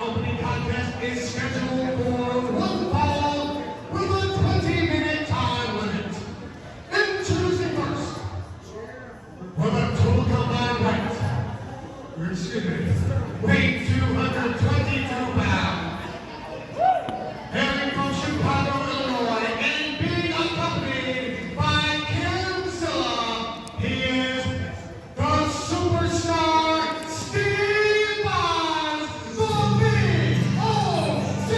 opening contest is scheduled for one fall with a 20-minute time limit. Introducing first, with a total combined weight 222 pounds. Hailing from Chicago, Illinois, and being accompanied by Kim Silla, he is the superstar Steve Boz, the Big O.C.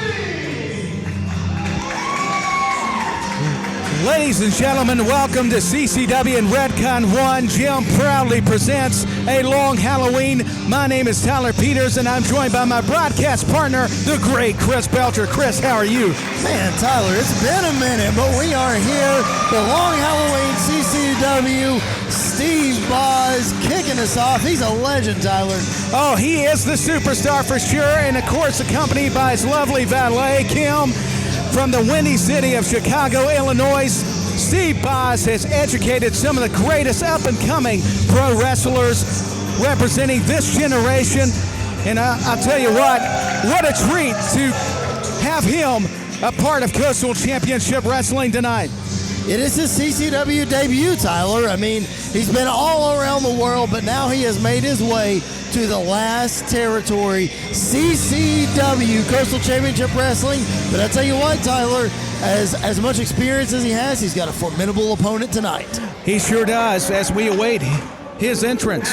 Ladies and gentlemen, welcome to CCW and Redcon 1. Jim proudly presents a long Halloween. My name is Tyler Peters, and I'm joined by my broadcast partner, the great Chris Belcher. Chris, how are you? Man, Tyler, it's been a minute, but we are here. The long Halloween CCW. Steve Boz kicking us off. He's a legend, Tyler. Oh, he is the superstar for sure, and of course accompanied by his lovely valet, Kim, from the windy city of Chicago, Illinois. Steve Boz has educated some of the greatest up-and-coming pro wrestlers representing this generation. And I'll tell you what a treat to have him a part of Coastal Championship Wrestling tonight. It is his CCW debut, Tyler. I mean, he's been all around the world, but now he has made his way to the last territory, CCW, Coastal Championship Wrestling. But I tell you what, Tyler, as much experience as he has, he's got a formidable opponent tonight. He sure does, as we await his entrance.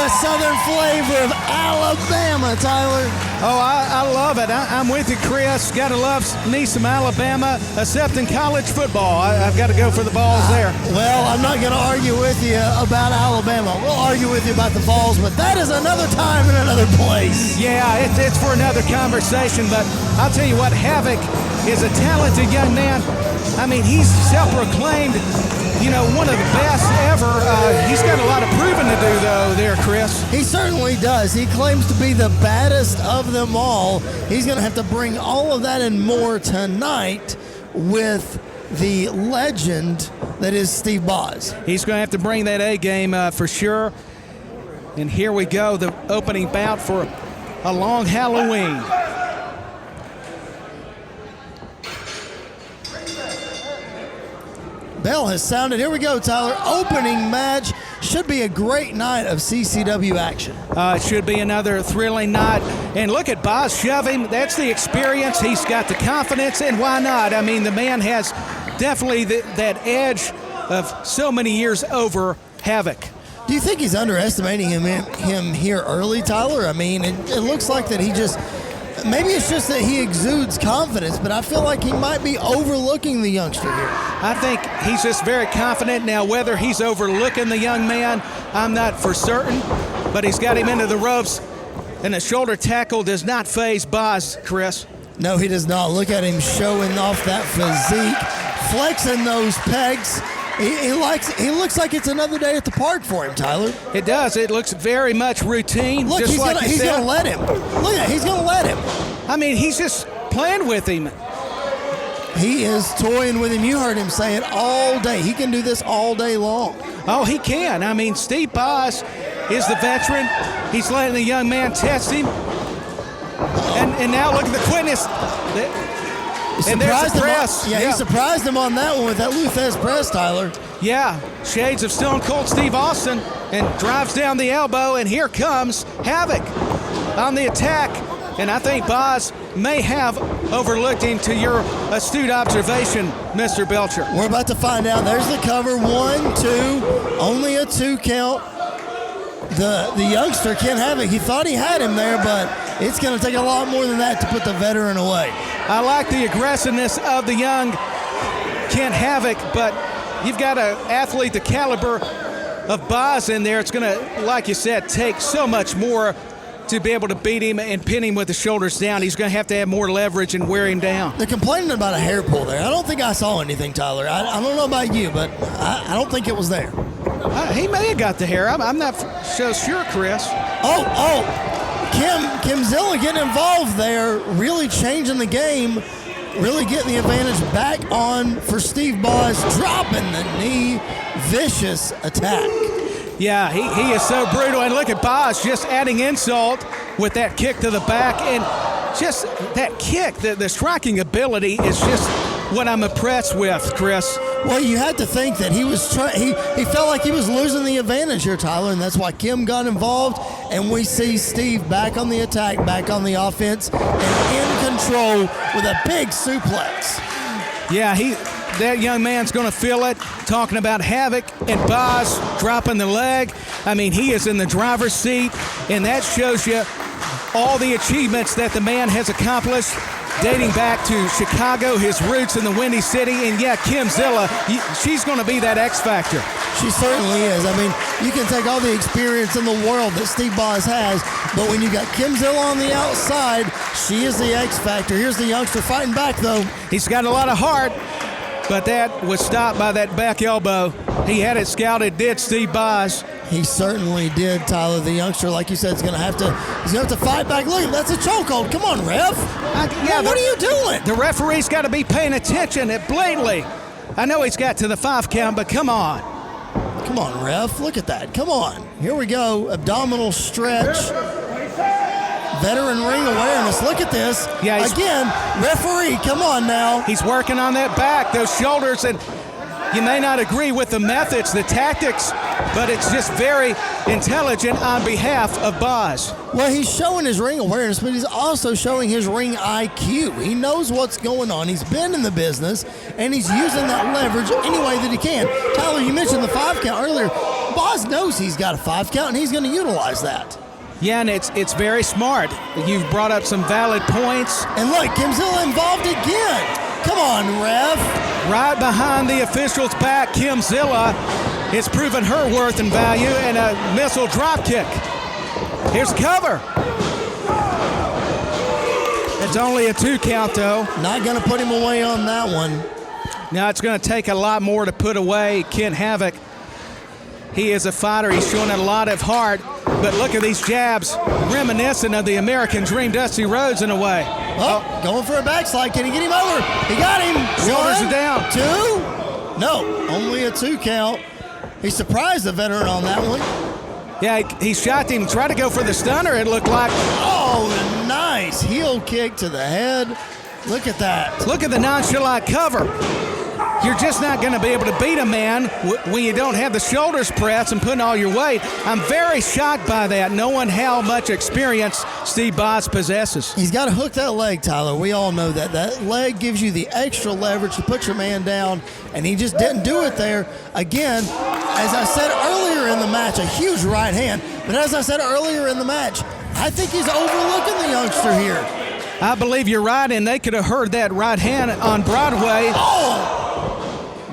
Southern flavor of Alabama, Tyler. Oh, I love it. I'm with you, Chris. Gotta love me some Alabama, except in college football. I've got to go for the balls there. Well, I'm not going to argue with you about Alabama. We'll argue with you about the balls, but that is another time and another place. Yeah, it's for another conversation, but I'll tell you what, Havoc is a talented young man. I mean, he's self-proclaimed, one of the best ever. He's got a lot of proving to do, though, there, Chris. He certainly does. He claims to be the baddest of them all. He's going to have to bring all of that and more tonight with the legend that is Steve Boz. He's going to have to bring that A game for sure. And here we go, the opening bout for a long Halloween. Bell has sounded. Here we go, Tyler. Opening match. Should be a great night of CCW action. It should be another thrilling night. And look at Boz shoving. That's the experience. He's got the confidence, and why not? I mean, the man has definitely that edge of so many years over Havoc. Do you think he's underestimating him here early, Tyler? I mean, it looks like that he just... Maybe it's just that he exudes confidence, but I feel like he might be overlooking the youngster here. I think he's just very confident. Now, whether he's overlooking the young man, I'm not for certain, but he's got him into the ropes, and the shoulder tackle does not faze Boz, Chris. No, he does not. Look at him showing off that physique, flexing those pegs. He looks like it's another day at the park for him, Tyler. It does. It looks very much routine. Look, just he's gonna let him. Look at it. He's gonna let him. I mean, he's just playing with him. He is toying with him. You heard him say it all day. He can do this all day long. Oh, he can. I mean, Steve Boz is the veteran. He's letting the young man test him. And now look at the quickness. And there's the press. He surprised him on that one with that Luthez press, Tyler. Yeah, shades of Stone Cold Steve Austin, and drives down the elbow, and here comes Havoc on the attack. And I think Boz may have overlooked him, to your astute observation, Mr. Belcher. We're about to find out. There's the cover. 1, 2, only a 2 count. the youngster, Ken Havoc, he thought he had him there, but it's going to take a lot more than that to put the veteran away. I like the aggressiveness of the young Ken Havoc, but you've got an athlete the caliber of Boz in there. It's going to, like you said, take so much more to be able to beat him and pin him with the shoulders down. He's going to have more leverage and wear him down. They're complaining about a hair pull there. I don't think I saw anything, Tyler. I don't know about you, but I don't think it was there. He may have got the hair. I'm not so sure, Chris. Kim Zilla getting involved there, really changing the game, really getting the advantage back on for Steve Boz, dropping the knee, vicious attack. Yeah, he is so brutal. And look at Boz just adding insult with that kick to the back. And just that kick, the striking ability is just what I'm impressed with, Chris. Well, you had to think that he was he felt like he was losing the advantage here, Tyler, and that's why Kim got involved. And we see Steve back on the attack, back on the offense, and in control with a big suplex. Yeah, that young man's going to feel it. Talking about Havoc and Boz dropping the leg. I mean, he is in the driver's seat, and that shows you all the achievements that the man has accomplished, dating back to Chicago, his roots in the Windy City. And yeah, Kim Zilla, she's going to be that X factor. She certainly is. I mean, you can take all the experience in the world that Steve Boz has, but when you got Kim Zilla on the outside, she is the X factor. Here's the youngster fighting back, though. He's got a lot of heart, but that was stopped by that back elbow. He had it scouted, did Steve Boz. He certainly did, Tyler. The youngster, like you said, he's gonna have to fight back. Look, that's a chokehold. Come on, ref. What are you doing? The referee's got to be paying attention blatantly. I know he's got to the 5 count, but come on. Come on, ref. Look at that. Come on. Here we go. Abdominal stretch. Veteran ring awareness. Look at this. Yeah, again, referee, come on now. He's working on that back, those shoulders, and you may not agree with the methods, the tactics, but it's just very intelligent on behalf of Boz. Well, he's showing his ring awareness, but he's also showing his ring IQ. He knows what's going on. He's been in the business, and he's using that leverage any way that he can. Tyler, you mentioned the 5 count earlier. Boz knows he's got a 5 count, and he's going to utilize that. Yeah, and it's very smart. You've brought up some valid points. And look, Kim Zilla involved again. Come on, ref. Right behind the official's back, Kim Zilla is proving her worth and value, and a missile drop kick. Here's cover. It's only a 2 count, though. Not going to put him away on that one. Now it's going to take a lot more to put away Ken Havoc. He is a fighter. He's showing a lot of heart. But look at these jabs, reminiscent of the American Dream, Dusty Rhodes in a way. Oh, going for a backslide. Can he get him over? He got him. Shoulders are down. 2? No, only a 2 count. He surprised the veteran on that one. Yeah, he shot him, tried to go for the stunner, it looked like. Oh, nice heel kick to the head. Look at that. Look at the nonchalant cover. You're just not going to be able to beat a man when you don't have the shoulders pressed and putting all your weight. I'm very shocked by that, knowing how much experience Steve Boz possesses. He's got to hook that leg, Tyler. We all know that. That leg gives you the extra leverage to put your man down, and he just didn't do it there. Again, as I said earlier in the match, a huge right hand. But as I said earlier in the match, I think he's overlooking the youngster here. I believe you're right, and they could have heard that right hand on Broadway. Oh!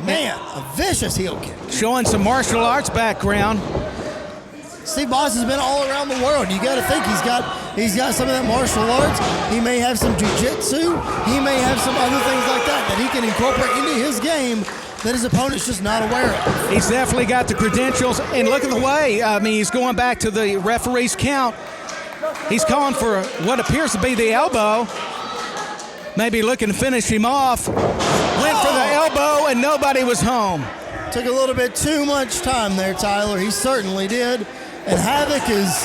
Man, a vicious heel kick. Showing some martial arts background. Steve Boz has been all around the world. You got to think he's got some of that martial arts. He may have some jiu-jitsu. He may have some other things like that he can incorporate into his game that his opponent's just not aware of. He's definitely got the credentials. And look at the way. I mean, he's going back to the referee's count. He's calling for what appears to be the elbow. Maybe looking to finish him off. Went for the elbow, and nobody was home. Took a little bit too much time there, Tyler. He certainly did. And Havoc is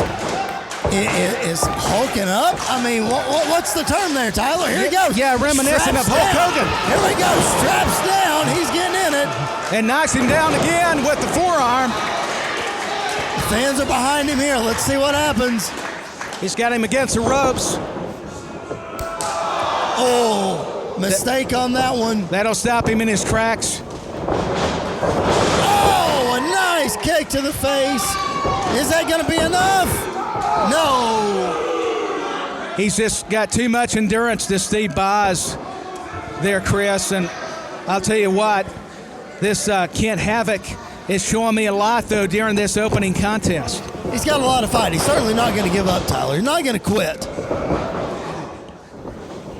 hulking up. I mean, what's the term there, Tyler? Here he goes. Yeah, reminiscent of Hulk Hogan. Here we go. Straps down. He's getting in it. And knocks him down again with the forearm. The fans are behind him here. Let's see what happens. He's got him against the ropes. Oh, mistake on that one. That'll stop him in his tracks. Oh, a nice Nice kick to the face. Is that going to be enough? No. He's just got too much endurance, this Steve Boz there, Chris. And I'll tell you what, this Kent Havoc is showing me a lot, though, during this opening contest. He's got a lot of fight. He's certainly not going to give up, Tyler. He's not going to quit.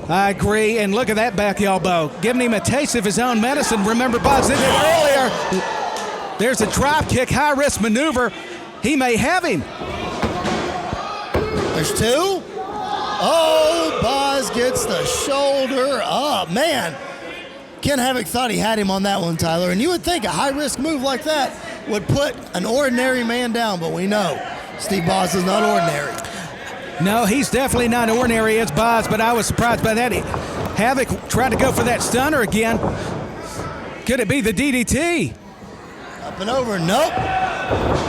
I agree, and look at that back elbow, giving him a taste of his own medicine. Remember, Boz did it earlier. There's a drop kick, high-risk maneuver. He may have him. There's two. Oh, Boz gets the shoulder up. Man, Ken Havoc thought he had him on that one, Tyler, and you would think a high-risk move like that would put an ordinary man down, but we know Steve Boz is not ordinary. No, he's definitely not ordinary as Boz, but I was surprised by that. Havoc tried to go for that stunner again. Could it be the DDT? Up and over, nope.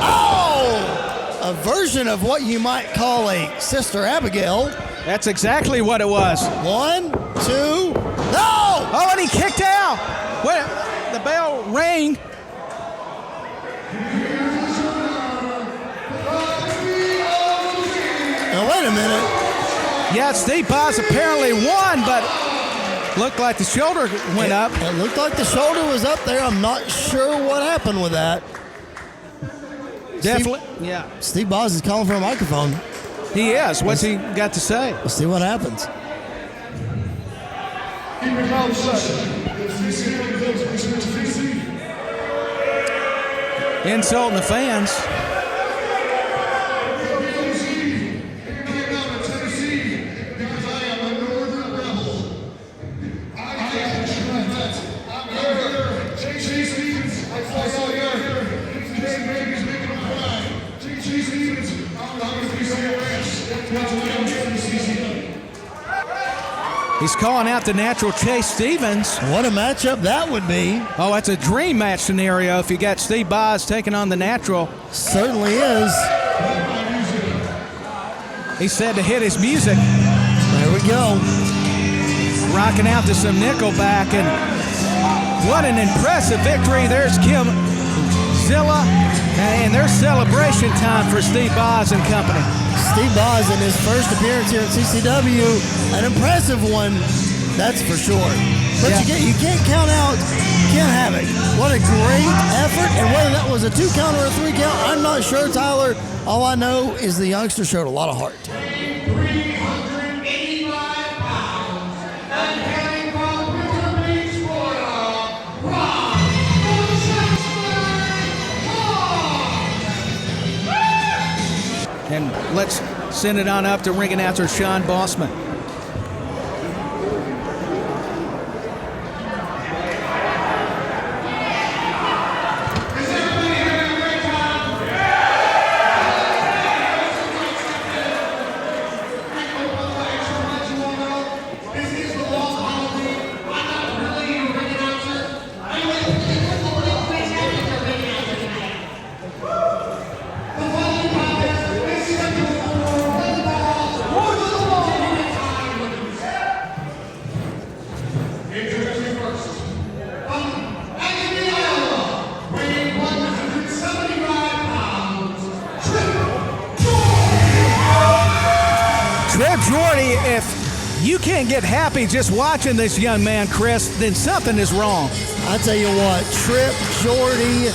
Oh! A version of what you might call a Sister Abigail. That's exactly what it was. 1, 2, no! Oh, and he kicked out. Well, the bell rang. Now, wait a minute. Yeah, Steve Boz apparently won, but looked like the shoulder went up. It looked like the shoulder was up there. I'm not sure what happened with that. Definitely, yeah. Steve Boz is calling for a microphone. He is. What's he got to say? We'll see what happens. Insulting the fans. He's calling out the natural Chase Stevens. What a matchup that would be. Oh, that's a dream match scenario if you got Steve Boz taking on the natural. Certainly is. He said to hit his music. There we go. Rocking out to some Nickelback, and what an impressive victory. There's Kim Zilla, and there's celebration time for Steve Boz and company. Steve Boz in his first appearance here at CCW, an impressive one, that's for sure. But Yeah. you can't count out Ken Havoc. What a great effort, and whether that was a 2 count or a 3 count, I'm not sure, Tyler. All I know is the youngster showed a lot of heart. 385 pounds, and hailing from Winter Beach, Florida, Rob And let's send it on up to ring announcer Sean Bossman. Jordy, if you can't get happy just watching this young man, Chris, then something is wrong. I tell you what, Trip Jordy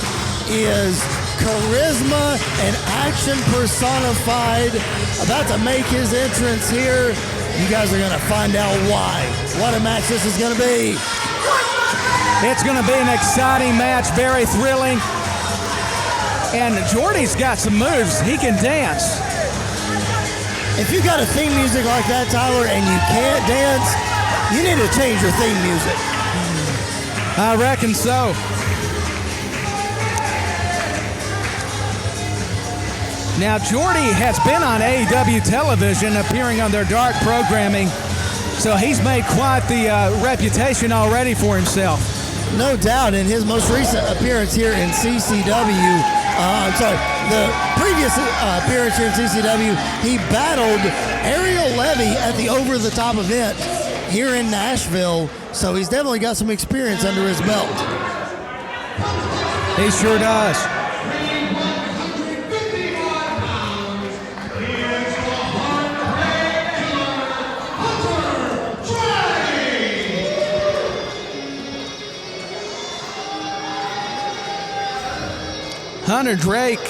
is charisma and action personified. About to make his entrance here. You guys are going to find out why. What a match this is going to be. It's going to be an exciting match, very thrilling. And Jordy's got some moves. He can dance. If you got a theme music like that, Tyler, and you can't dance, you need to change your theme music. I reckon so. Now, Jordy has been on AEW television, appearing on their dark programming, so he's made quite the reputation already for himself. No doubt. In his most recent appearance here in CCW, the previous appearance here in CCW, he battled Ariel Levy at the Over the Top event here in Nashville, so he's definitely got some experience under his belt. He sure does. Hunter Drake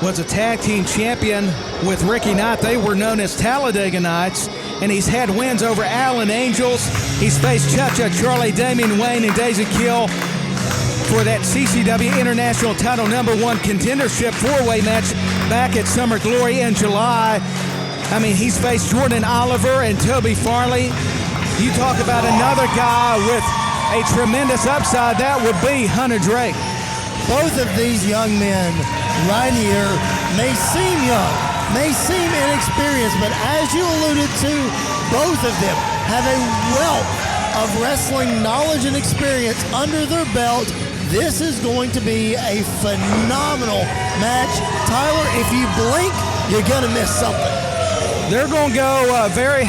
was a tag team champion with Ricky Knight. They were known as Talladega Knights, and he's had wins over Allen Angels. He's faced Cha-Cha, Charlie, Damien, Wayne, and Daisy Kill for that CCW International Title #1 contendership four-way match back at Summer Glory in July. I mean, he's faced Jordan Oliver and Toby Farley. You talk about another guy with a tremendous upside, that would be Hunter Drake. Both of these young men right here may seem young, may seem inexperienced, but as you alluded to, both of them have a wealth of wrestling knowledge and experience under their belt. This is going to be a phenomenal match. Tyler, if you blink, you're going to miss something. They're going to go very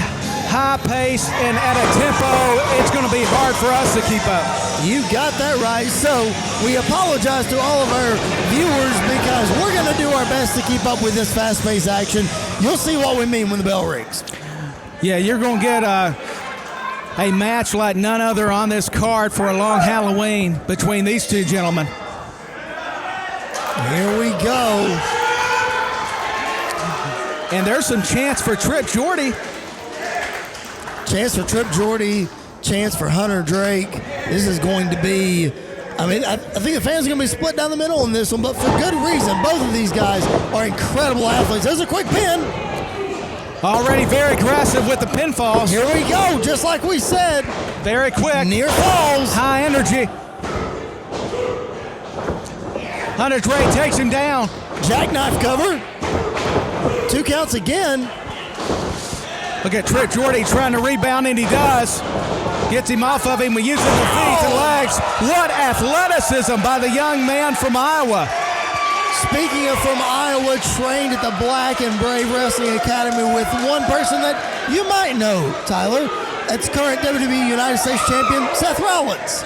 high pace and at a tempo it's going to be hard for us to keep up. You got that right. So we apologize to all of our viewers because we're going to do our best to keep up with this fast-paced action. You'll see what we mean when the bell rings. Yeah, you're going to get a match like none other on this card for a long Halloween between these two gentlemen. Here we go. And there's some chance for Trip Jordy. Chance for Trip Jordy, chance for Hunter Drake. This is going to be, I mean, I think the fans are going to be split down the middle in this one, but for good reason. Both of these guys are incredible athletes. There's a quick pin. Already very aggressive with the pinfalls. Here we go, just like we said. Very quick. Near falls. High energy. Hunter Drake takes him down. Jackknife cover. 2 counts again. Look at Trip Jordy trying to rebound, and he does. Gets him off of him. We use the feet and legs. What athleticism by the young man from Iowa. Speaking of from Iowa, trained at the Black and Brave Wrestling Academy with one person that you might know, Tyler. That's current WWE United States Champion, Seth Rollins.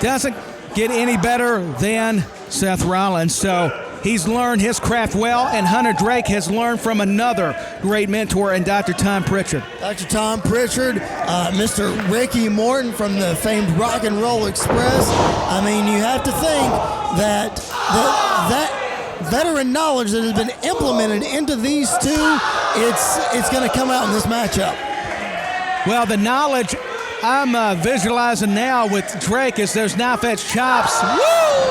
Doesn't get any better than Seth Rollins, so he's learned his craft well, and Hunter Drake has learned from another great mentor in Dr. Tom Pritchard. Dr. Tom Pritchard, Mr. Ricky Morton from the famed Rock and Roll Express. I mean, you have to think that veteran knowledge that has been implemented into these two, it's going to come out in this matchup. Well, the knowledge I'm visualizing now with Drake is those knife-edge chops,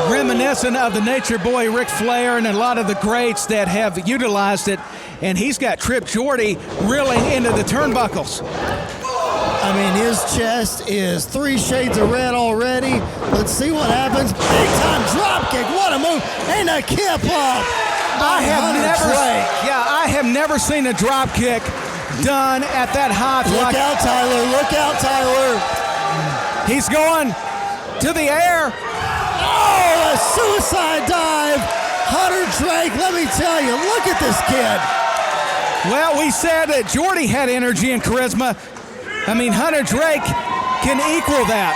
reminiscent of the Nature Boy Ric Flair and a lot of the greats that have utilized it. And he's got Trip Jordy reeling into the turnbuckles. I mean, his chest is 3 shades of red already. Let's see what happens. Big time drop kick. What a move. And a kip up. I have never seen a drop kick done at that high. Look out, Tyler. Look out, Tyler. He's going to the air. Oh, a suicide dive. Hunter Drake, let me tell you, look at this kid. Well, we said that Jordy had energy and charisma. I mean, Hunter Drake can equal that.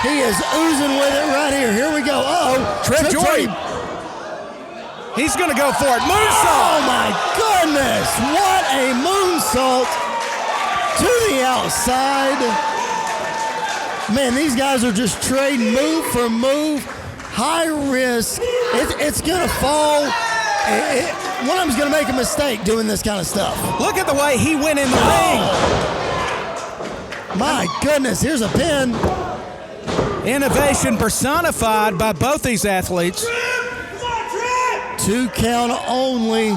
He is oozing with it right here. Here we go. Uh-oh. Trip Jordy. He's going to go for it. Moonsault. Oh, my goodness. What a moonsault to the outside. Man, these guys are just trading move for move. High risk. It's going to fall. One of them's going to make a mistake doing this kind of stuff. Look at the way he went in the ring. My goodness, here's a pin. Innovation personified by both these athletes. 2 count only.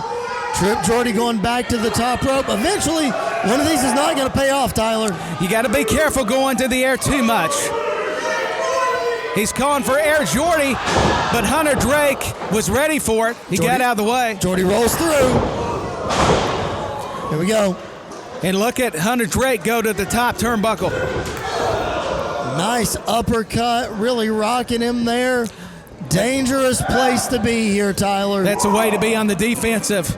Trip Jordy going back to the top rope. Eventually, one of these is not going to pay off, Tyler. You got to be careful going to the air too much. He's calling for Air Jordy, but Hunter Drake was ready for it. He got out of the way. Jordy rolls through. Here we go. And look at Hunter Drake go to the top turnbuckle. Nice uppercut, really rocking him there. Dangerous place to be here, Tyler. That's a way to be on the defensive.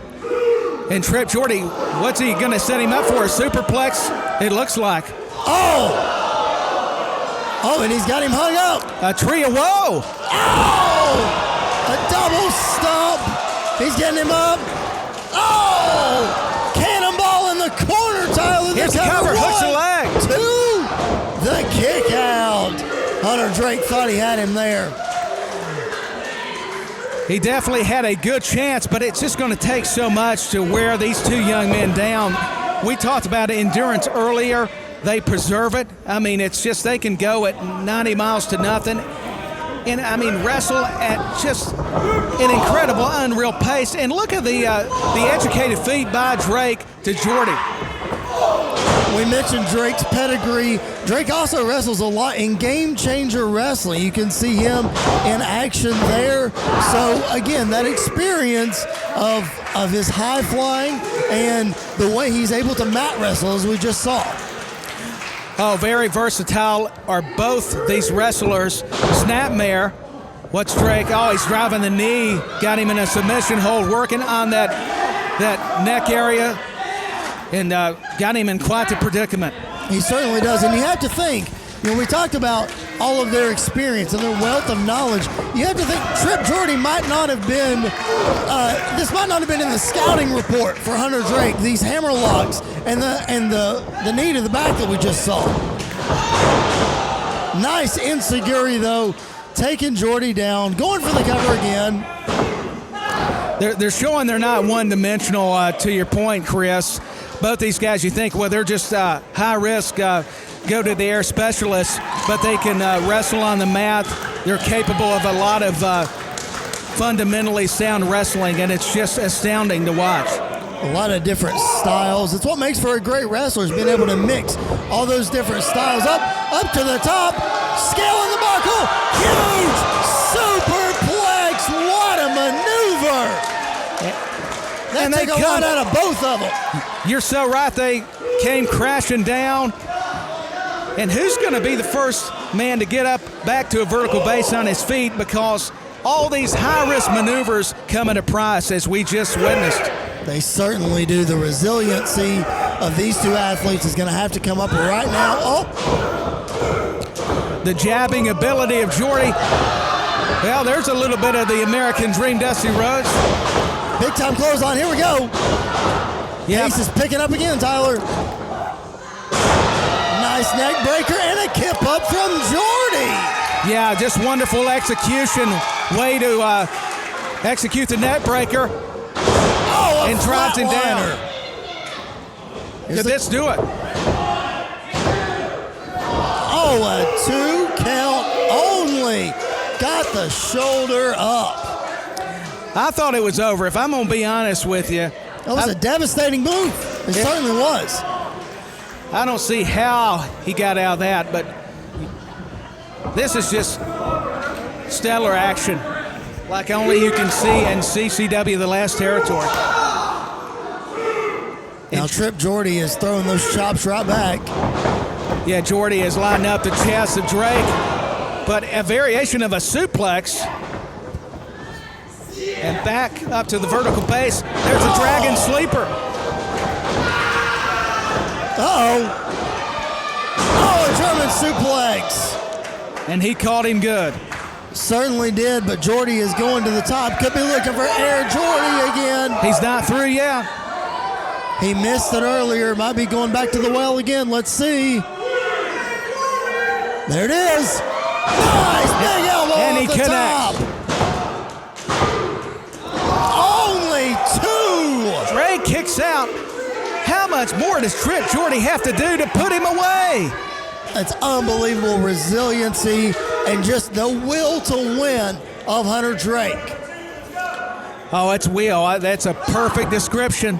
And Trip Jordy, what's he going to set him up for? A superplex? It looks like. Oh, and he's got him hung up. A trio. Whoa. Oh! A double stomp. He's getting him up. Oh! Cannonball in the corner, Tyler. Here's the cover. Hooks the leg. 2. The kick out. Hunter Drake thought he had him there. He definitely had a good chance, but it's just going to take so much to wear these two young men down. We talked about endurance earlier. They preserve it. I mean, it's just they can go at 90 miles to nothing. And, I mean, wrestle at just an incredible, unreal pace. And look at the educated feet by Drake to Jordy. We mentioned Drake's pedigree. Drake also wrestles a lot in Game Changer Wrestling. You can see him in action there. So, again, that experience of his high flying and the way he's able to mat wrestle, as we just saw. Oh, very versatile are both these wrestlers. Snapmare, what's Drake? Oh, he's driving the knee. Got him in a submission hold, working on that neck area, and got him in quite the predicament. He certainly does, and you have to think, we talked about all of their experience and their wealth of knowledge. You have to think Trip Jordy might not have been, this might not have been in the scouting report for Hunter Drake, these hammer locks and the knee to the back that we just saw. Nice insecurity though, taking Jordy down, going for the cover again. They're showing they're not one-dimensional, to your point, Chris. Both these guys, you think, well, they're just high risk, go to the air specialists, but they can wrestle on the mat. They're capable of a lot of fundamentally sound wrestling, and it's just astounding to watch. A lot of different styles. It's what makes for a great wrestler, is being able to mix all those different styles. Up to the top, scaling the buckle, huge superplex. What a maneuver! And they take a lot out of both of them. You're so right. They came crashing down. And who's going to be the first man to get up back to a vertical base on his feet, because all these high-risk maneuvers come at a price, as we just witnessed. They certainly do. The resiliency of these two athletes is going to have to come up right now. Oh! The jabbing ability of Jordy. Well, there's a little bit of the American Dream, Dusty Rhodes. Big time close on. Here we go. Yep. Ace is picking up again, Tyler. Nice neck breaker and a kip up from Jordy. Yeah, just wonderful execution. Way to execute the neck breaker. Oh, and drives him down. Let's do it. Oh, a 2 count only. Got the shoulder up. I thought it was over. If I'm going to be honest with you. That was a devastating move. It certainly was. I don't see how he got out of that, but this is just stellar action, like only you can see in CCW, the last territory. Now Trip Jordy is throwing those chops right back. Yeah, Jordy is lining up the chest of Drake, but a variation of a suplex. And back up to the vertical base. There's a dragon sleeper. Uh-oh. Oh, a German suplex. And he caught him good. Certainly did, but Jordy is going to the top. Could be looking for Air Jordy again. He's not through yet. He missed it earlier. Might be going back to the well again. Let's see. There it is. Nice big elbow and he off the connects. top. Only 2. Drake kicks out. How much more does Trip Jordy have to do to put him away? That's unbelievable resiliency and just the will to win of Hunter Drake. Oh, it's will. That's a perfect description.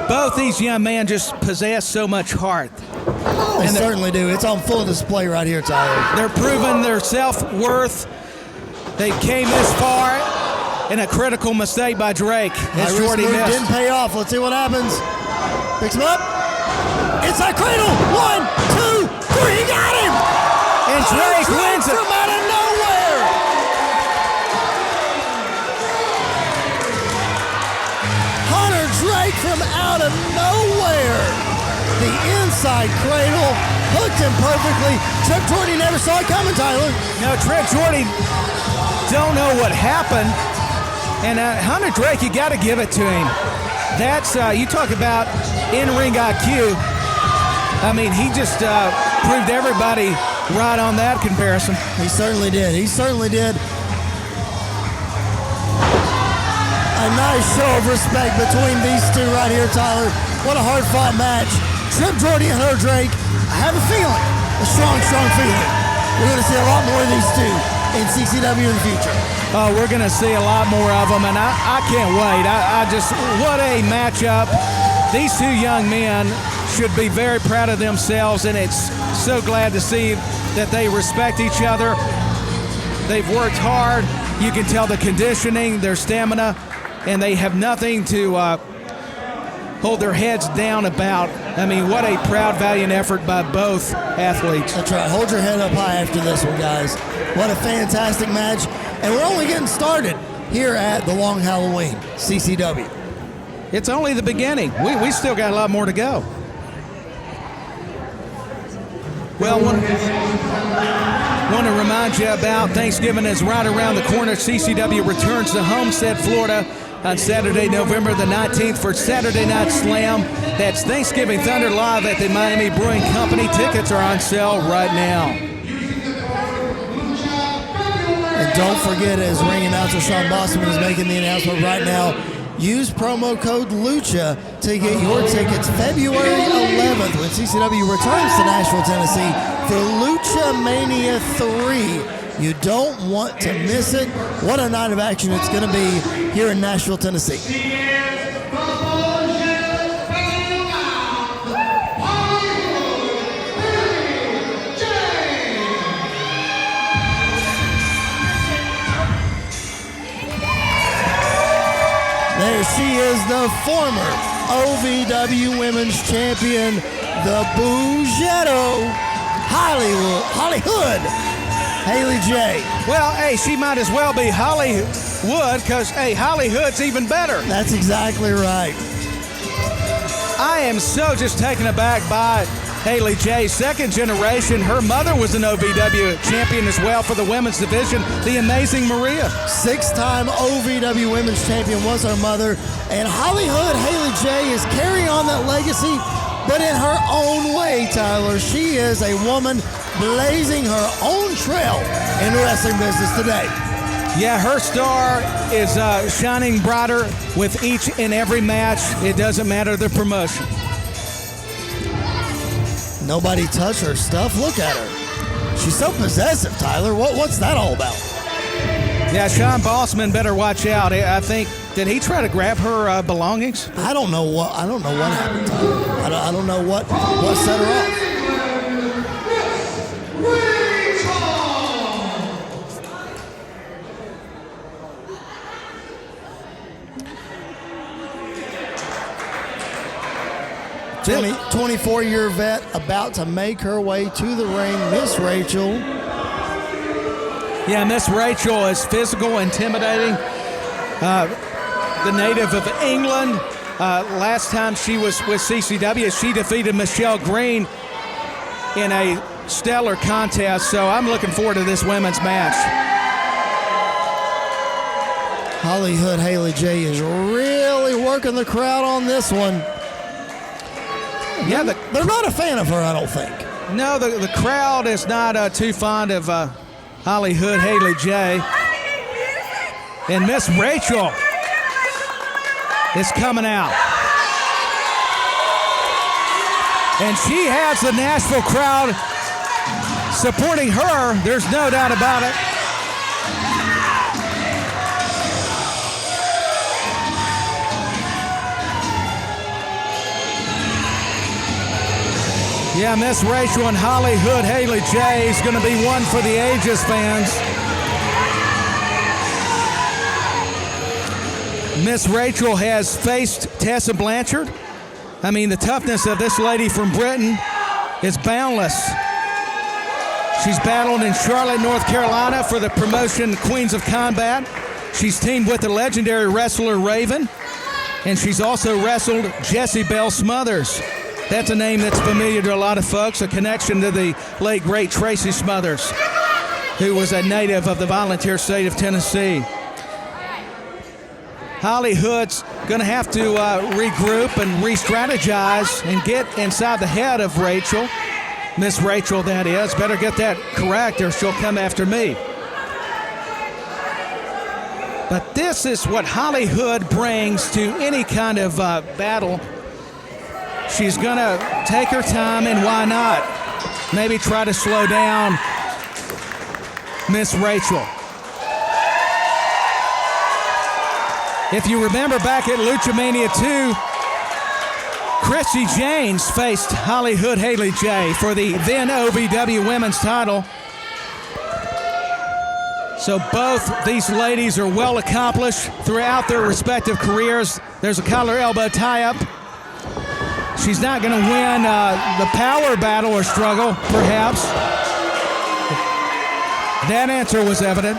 Both these young men just possess so much heart. They certainly do. It's on full display right here, Tyler. They're proving their self-worth. They came this far in a critical mistake by Drake. As Jordy missed. Didn't pay off. Let's see what happens. Picks him up. Inside cradle. 1, 2, 3. He got him. And Drake wins it. From out of nowhere. Hunter Drake from out of nowhere. The inside cradle hooked him perfectly. Trip Jordy never saw it coming, Tyler. No, Trip Jordy don't know what happened. And Hunter Drake, you got to give it to him. That's, you talk about in-ring IQ. I mean, he just proved everybody right on that comparison. He certainly did. He certainly did. a nice show of respect between these two right here, Tyler. What a hard-fought match. Trip Jordy and her Drake. I have a feeling, a strong feeling. We're going to see a lot more of these two in CCW in the future. Oh, we're going to see a lot more of them, and I can't wait. What a matchup. These two young men should be very proud of themselves, and it's so glad to see that they respect each other. They've worked hard. You can tell the conditioning, their stamina, and they have nothing to hold their heads down about. I mean, what a proud, valiant effort by both athletes. That's right. Hold your head up high after this one, guys. What a fantastic match. And we're only getting started here at the Long Halloween, CCW. It's only the beginning. We still got a lot more to go. Well, want to remind you about Thanksgiving is right around the corner. CCW returns to Homestead, Florida on Saturday, November the 19th for Saturday Night Slam. That's Thanksgiving Thunder live at the Miami Brewing Company. Tickets are on sale right now. And don't forget, as ring announcer Sean Bossman is making the announcement right now, use promo code LUCHA to get your tickets February 11th when CCW returns to Nashville, Tennessee for Lucha Mania 3. You don't want to miss it. What a night of action it's going to be here in Nashville, Tennessee. There she is, the former OVW Women's Champion, the Bougetto, Hollywood, Haley J. Well, hey, she might as well be Hollywood because, hey, Hollywood's even better. That's exactly right. I am so just taken aback by Haley J, second generation. Her mother was an OVW champion as well for the women's division, the amazing Maria. Six-time OVW Women's Champion was her mother. And Hollywood Haley J is carrying on that legacy, but in her own way, Tyler. She is a woman blazing her own trail in the wrestling business today. Yeah, her star is shining brighter with each and every match. It doesn't matter the promotion. Nobody touch her stuff. Look at her. She's so possessive, Tyler. What's that all about? Yeah, Sean Bossman better watch out. I think, did he try to grab her belongings? I don't know what happened, Tyler. I don't know what set her off. Jimmy, 24-year vet, about to make her way to the ring, Miss Rachel. Yeah, Miss Rachel is physical, intimidating. The native of England. Last time she was with CCW, she defeated Michelle Green in a stellar contest, so I'm looking forward to this women's match. Hollywood Haley J is really working the crowd on this one. Yeah, they're not a fan of her, I don't think. No, the crowd is not too fond of Hollywood Haley J. And Miss Rachel is coming out. And she has the Nashville crowd supporting her. There's no doubt about it. Yeah, Miss Rachel and Hollywood Haley J is going to be one for the ages, fans. Miss Rachel has faced Tessa Blanchard. I mean, the toughness of this lady from Britain is boundless. She's battled in Charlotte, North Carolina for the promotion Queens of Combat. She's teamed with the legendary wrestler Raven, and she's also wrestled Jessie Belle Smothers. That's a name that's familiar to a lot of folks, a connection to the late, great Tracy Smothers, who was a native of the volunteer state of Tennessee. Hollywood's going to have to regroup and re-strategize and get inside the head of Rachel. Miss Rachel, that is. Better get that correct or she'll come after me. But this is what Holly Hood brings to any kind of battle. She's going to take her time, and why not? Maybe try to slow down Miss Rachel. If you remember back at Lucha Mania 2, Christy James faced Holly Hood Haley J for the then OVW Women's title. So both these ladies are well accomplished throughout their respective careers. There's a collar elbow tie-up. She's not going to win the power battle or struggle, perhaps. That answer was evident.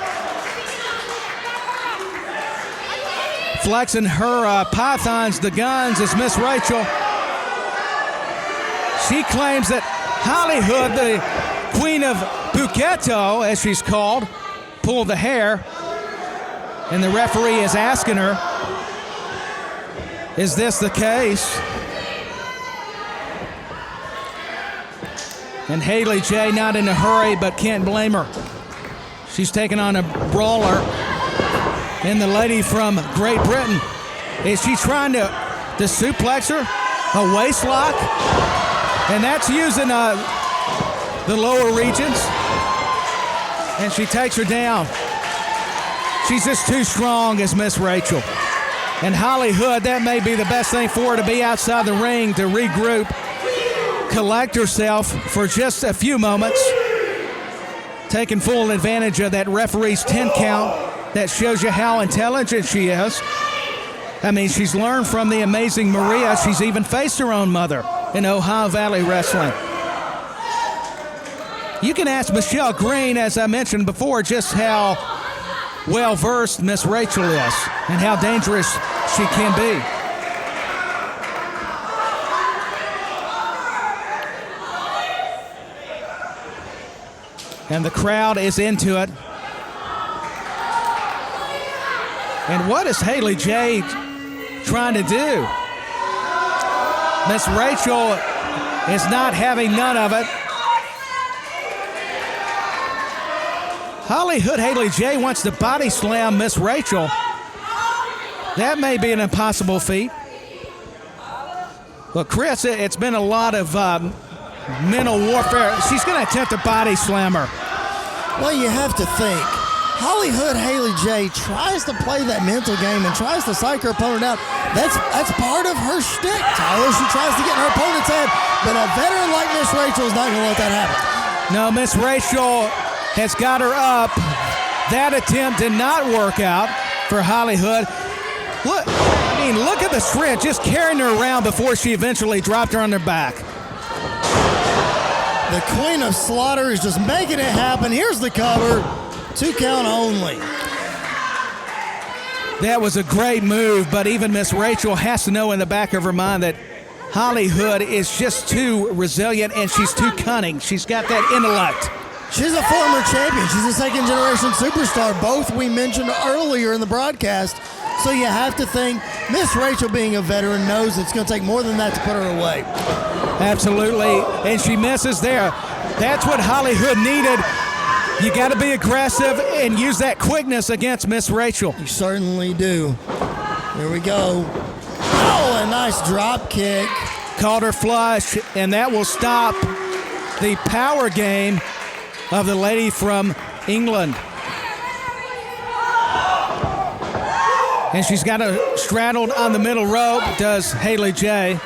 Flexing her pythons, the guns, is Miss Rachel. She claims that Holly Hood, the queen of Buqueto, as she's called, pulled the hair. And the referee is asking her, is this the case? And Haley J not in a hurry, but can't blame her. She's taking on a brawler. And the lady from Great Britain, is she trying to suplex her? A waist lock? And that's using the lower regions. And she takes her down. She's just too strong as Miss Rachel. And Holly Hood, that may be the best thing for her, to be outside the ring to regroup, collect herself for just a few moments, taking full advantage of that referee's 10 count. That shows you how intelligent she is. I mean, she's learned from the amazing Maria. She's even faced her own mother in Ohio Valley Wrestling. You can ask Michelle Green, as I mentioned before, just how well-versed Miss Rachel is and how dangerous she can be. And the crowd is into it. And what is Haley J trying to do? Miss Rachel is not having none of it. Holly Hood Haley J wants to body slam Miss Rachel. That may be an impossible feat. Well, Chris, it's been a lot of mental warfare. She's going to attempt to body slam her. Well, you have to think. Holly Hood Haley J tries to play that mental game and tries to psych her opponent out. That's part of her shtick, Tyler. She tries to get in her opponent's head, but a veteran like Miss Rachel is not going to let that happen. No, Miss Rachel has got her up. That attempt did not work out for Holly Hood. Look at the strength, just carrying her around before she eventually dropped her on her back. The Queen of Slaughter is just making it happen. Here's the cover. 2 count only. That was a great move, but even Miss Rachel has to know in the back of her mind that Holly Hood is just too resilient and she's too cunning. She's got that intellect. She's a former champion. She's a second-generation superstar. Both we mentioned earlier in the broadcast. So you have to think Miss Rachel, being a veteran, knows it's going to take more than that to put her away. Absolutely, and she misses there. That's what Holly Hood needed. You got to be aggressive and use that quickness against Miss Rachel. You certainly do. Here we go. Oh, a nice drop kick. Called her flush, and that will stop the power game of the lady from England. And she's got her straddled on the middle rope, does Haley J.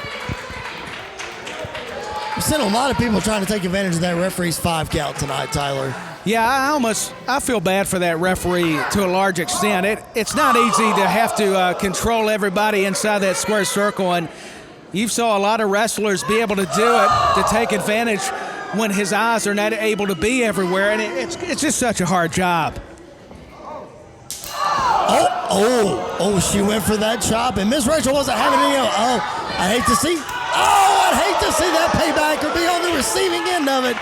We've seen a lot of people trying to take advantage of that referee's 5 count tonight, Tyler. Yeah, I feel bad for that referee to a large extent. It's not easy to have to control everybody inside that square circle, and you saw a lot of wrestlers be able to do it, to take advantage when his eyes are not able to be everywhere, and it's just such a hard job. Oh, she went for that chop, and Miss Rachel wasn't having any. I'd hate to see that payback or be on the receiving end of it.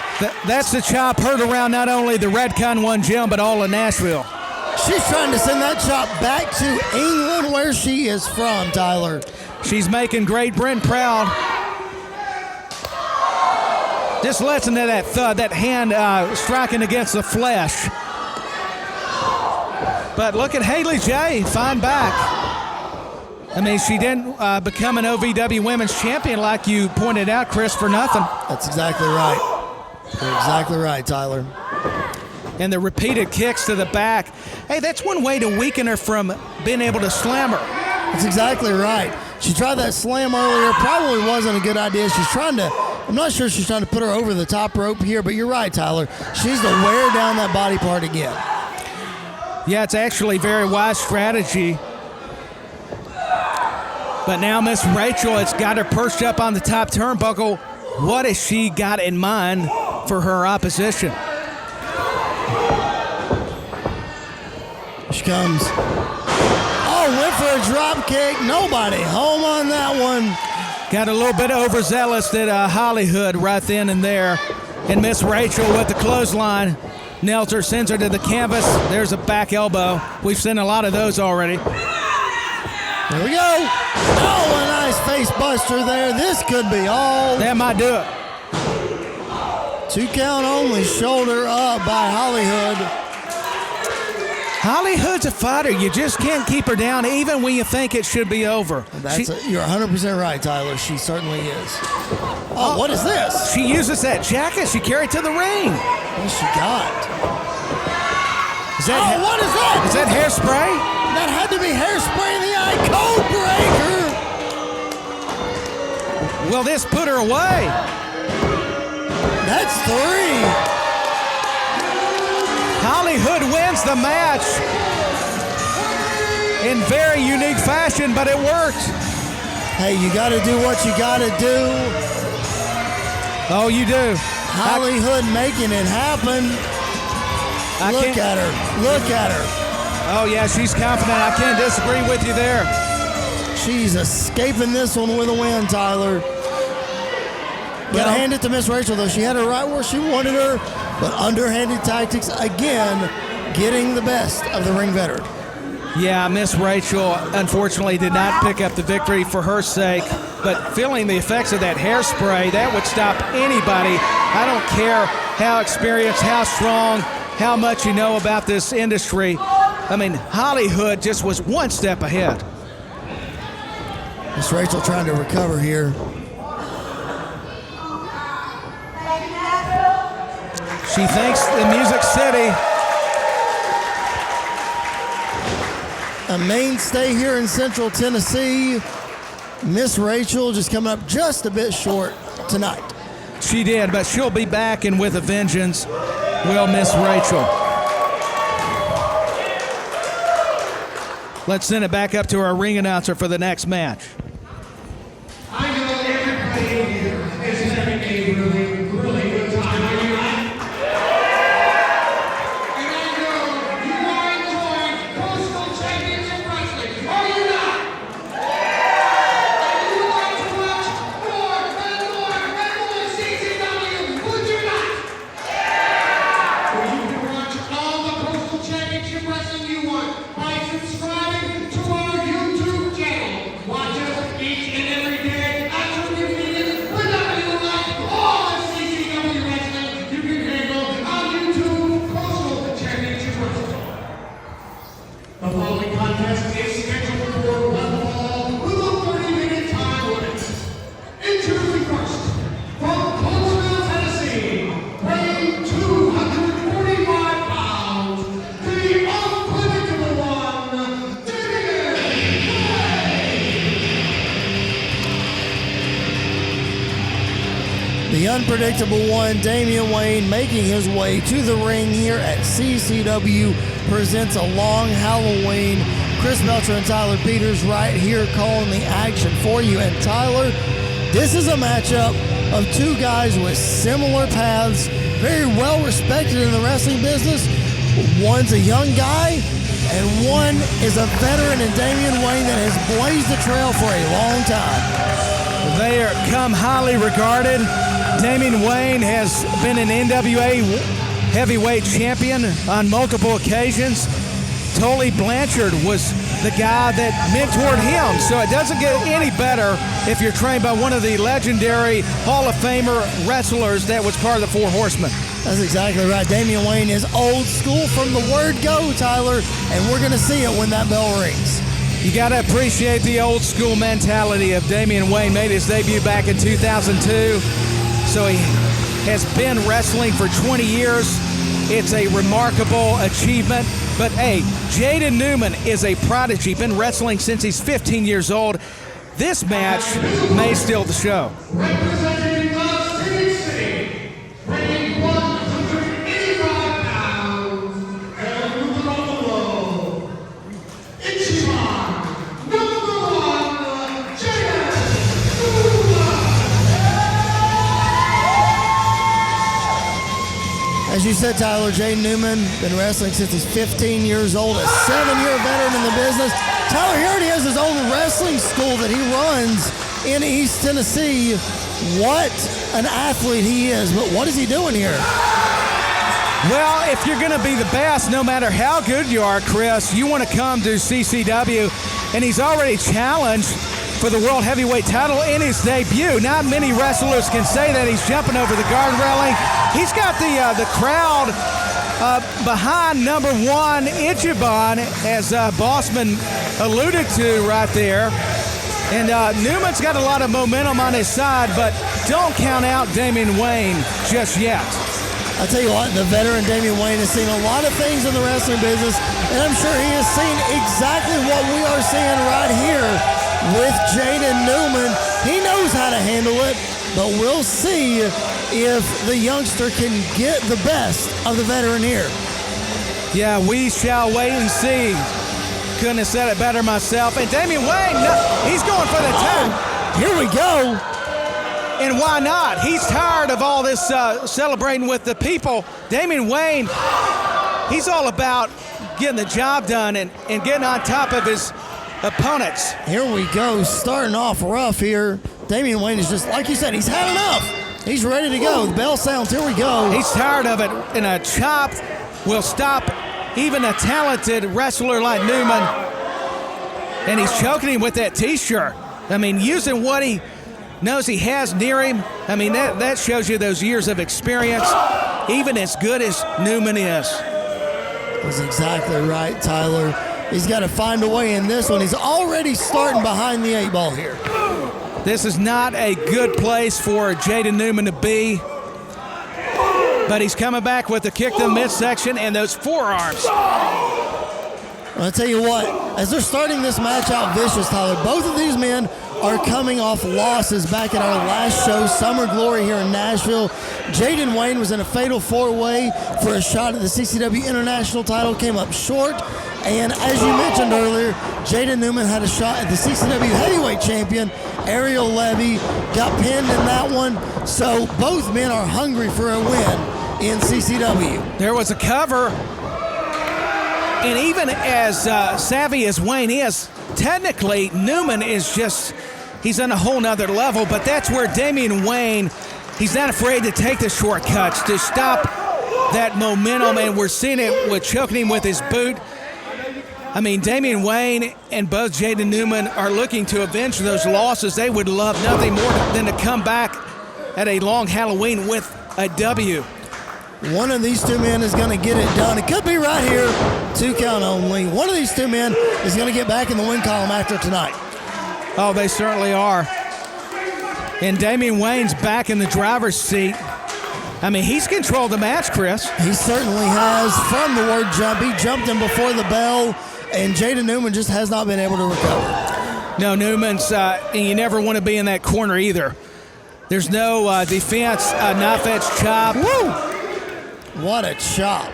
That's the chop heard around not only the Redcon 1 gym, but all of Nashville. She's trying to send that chop back to England, where she is from, Tyler. She's making Great Britain proud. Just listen to that thud, that hand striking against the flesh. But look at Haley J, fine back. I mean, she didn't become an OVW Women's Champion like you pointed out, Chris, for nothing. That's exactly right. You're exactly right, Tyler. And the repeated kicks to the back. Hey, that's one way to weaken her from being able to slam her. That's exactly right. She tried that slam earlier. Probably wasn't a good idea. She's trying to, I'm not sure she's trying to put her over the top rope here, but you're right, Tyler. She's to wear down that body part again. Yeah, it's actually very wise strategy. But now Miss Rachel has got her perched up on the top turnbuckle. What has she got in mind for her opposition? She comes. Oh, went for a drop kick. Nobody home on that one. Got a little bit overzealous at Hollywood right then and there. And Miss Rachel with the clothesline. Nails her, sends her to the canvas. There's a back elbow. We've seen a lot of those already. Here we go. Oh, a nice face buster there. This could be all. That might do it. 2 count only. Shoulder up by Hollywood. Hollywood's a fighter. You just can't keep her down even when you think it should be over. You're 100% right, Tyler. She certainly is. Oh, what is this? She uses that jacket she carried to the ring. What's she got? What is that? Is that hairspray? That had to be hairspray in the eye. Code breaker. Will this put her away? That's 3. Hollywood wins the match in very unique fashion, but it worked. Hey, you got to do what you got to do. Oh, you do. Hollywood making it happen. Look at her. Look at her. Oh, yeah, she's confident. I can't disagree with you there. She's escaping this one with a win, Tyler. Got to hand it to Miss Rachel, though. She had her right where she wanted her, but underhanded tactics, again, getting the best of the ring veteran. Yeah, Miss Rachel, unfortunately, did not pick up the victory for her sake, but feeling the effects of that hairspray, that would stop anybody. I don't care how experienced, how strong, how much you know about this industry. I mean, Hollywood just was one step ahead. Miss Rachel trying to recover here. She thinks the Music City. A mainstay here in Central Tennessee. Miss Rachel just coming up just a bit short tonight. She did, but she'll be back and with a vengeance. Will Miss Rachel. Let's send it back up to our ring announcer for the next match. I know everybody here is having a really good time. Are you not? And I know you are enjoying Coastal Championship Wrestling. Are you not? And you like to watch more and more CCW. Would you not? Well, you can watch all the Coastal Championship Wrestling you want by subscribing to our YouTube channel. Watch us each and every day after we meet whenever you like. All the CCW wrestling you can handle on YouTube Coastal Championship Wrestling. The following contest is scheduled for one fall with a 30-minute time limit. Introducing first, from Colesville, Tennessee, weighing 245 pounds, the unpredictable one, Damien. The unpredictable one, Damien Wayne, making his way to the ring here at CCW, presents a long Halloween. Chris Melcher and Tyler Peters right here calling the action for you. And Tyler, this is a matchup of 2 guys with similar paths, very well respected in the wrestling business. One's a young guy, and one is a veteran in Damien Wayne that has blazed the trail for a long time. They are come highly regarded. Damien Wayne has been an NWA heavyweight champion on multiple occasions. Tully Blanchard was the guy that mentored him, so it doesn't get any better if you're trained by one of the legendary Hall of Famer wrestlers that was part of the Four Horsemen. That's exactly right. Damien Wayne is old school from the word go, Tyler, and we're going to see it when that bell rings. You got to appreciate the old school mentality of Damien Wayne. Made his debut back in 2002, so he has been wrestling for 20 years. It's a remarkable achievement. But hey, Jaden Newman is a prodigy. Been wrestling since he's 15 years old. This match may steal the show. Representing the CC, weighing 185 pounds, and moving on the low, Ichiban, #1, Jaden. As you said, Tyler, Jaden Newman, been wrestling since he's 15 years old, a 7-year veteran in the business. Tyler, he already has his own wrestling school that he runs in East Tennessee. What an athlete he is, but what is he doing here? Well, if you're going to be the best, no matter how good you are, Chris, you want to come to CCW, and he's already challenged for the World Heavyweight title in his debut. Not many wrestlers can say that. He's jumping over the guard railing. He's got the crowd behind #1 Ichiban, as Bossman alluded to right there. And Newman's got a lot of momentum on his side, but don't count out Damien Wayne just yet. I tell you what, the veteran Damien Wayne has seen a lot of things in the wrestling business, and I'm sure he has seen exactly what we are seeing right here with Jaden Newman. He knows how to handle it, but we'll see if the youngster can get the best of the veteran here. Yeah, we shall wait and see. Couldn't have said it better myself. And Damien Wayne, he's going for the tap. Here we go. And why not? He's tired of all this celebrating with the people. Damien Wayne, he's all about getting the job done and getting on top of his opponents. Here we go, starting off rough here. Damien Wayne is just, like you said, he's had enough. He's ready to go. The bell sounds, here we go. He's tired of it, and a chop will stop even a talented wrestler like Newman. And he's choking him with that T-shirt. I mean, using what he knows he has near him. I mean, that shows you those years of experience, even as good as Newman is. That's exactly right, Tyler. He's got to find a way in this one. He's already starting behind the 8 ball here. This is not a good place for Jaden Newman to be. But he's coming back with the kick to the midsection and those forearms. I'll tell you what, as they're starting this match out vicious, Tyler, both of these men are coming off losses back at our last show, Summer Glory here in Nashville. Jaden Wayne was in a fatal 4-way for a shot at the CCW International title, came up short. And as you mentioned earlier, Jaden Newman had a shot at the CCW Heavyweight Champion, Ariel Levy, got pinned in that one. So both men are hungry for a win in CCW. There was a cover. And even as savvy as Wayne is, technically Newman is just, he's on a whole nother level, but that's where Damien Wayne, he's not afraid to take the shortcuts to stop that momentum, and we're seeing it with choking him with his boot. I mean, Damien Wayne and both Jaden Newman are looking to avenge those losses. They would love nothing more than to come back at a long Halloween with a W. One of these two men is going to get it done. It could be right here, 2 count only. One of these two men is going to get back in the win column after tonight. Oh, they certainly are. And Damien Wayne's back in the driver's seat. I mean, he's controlled the match, Chris. He certainly has. From the word jump, he jumped him before the bell, and Jaden Newman just has not been able to recover. No, Newman's, and you never want to be in that corner either. There's no defense, knife-edge chop. Woo! What a chop.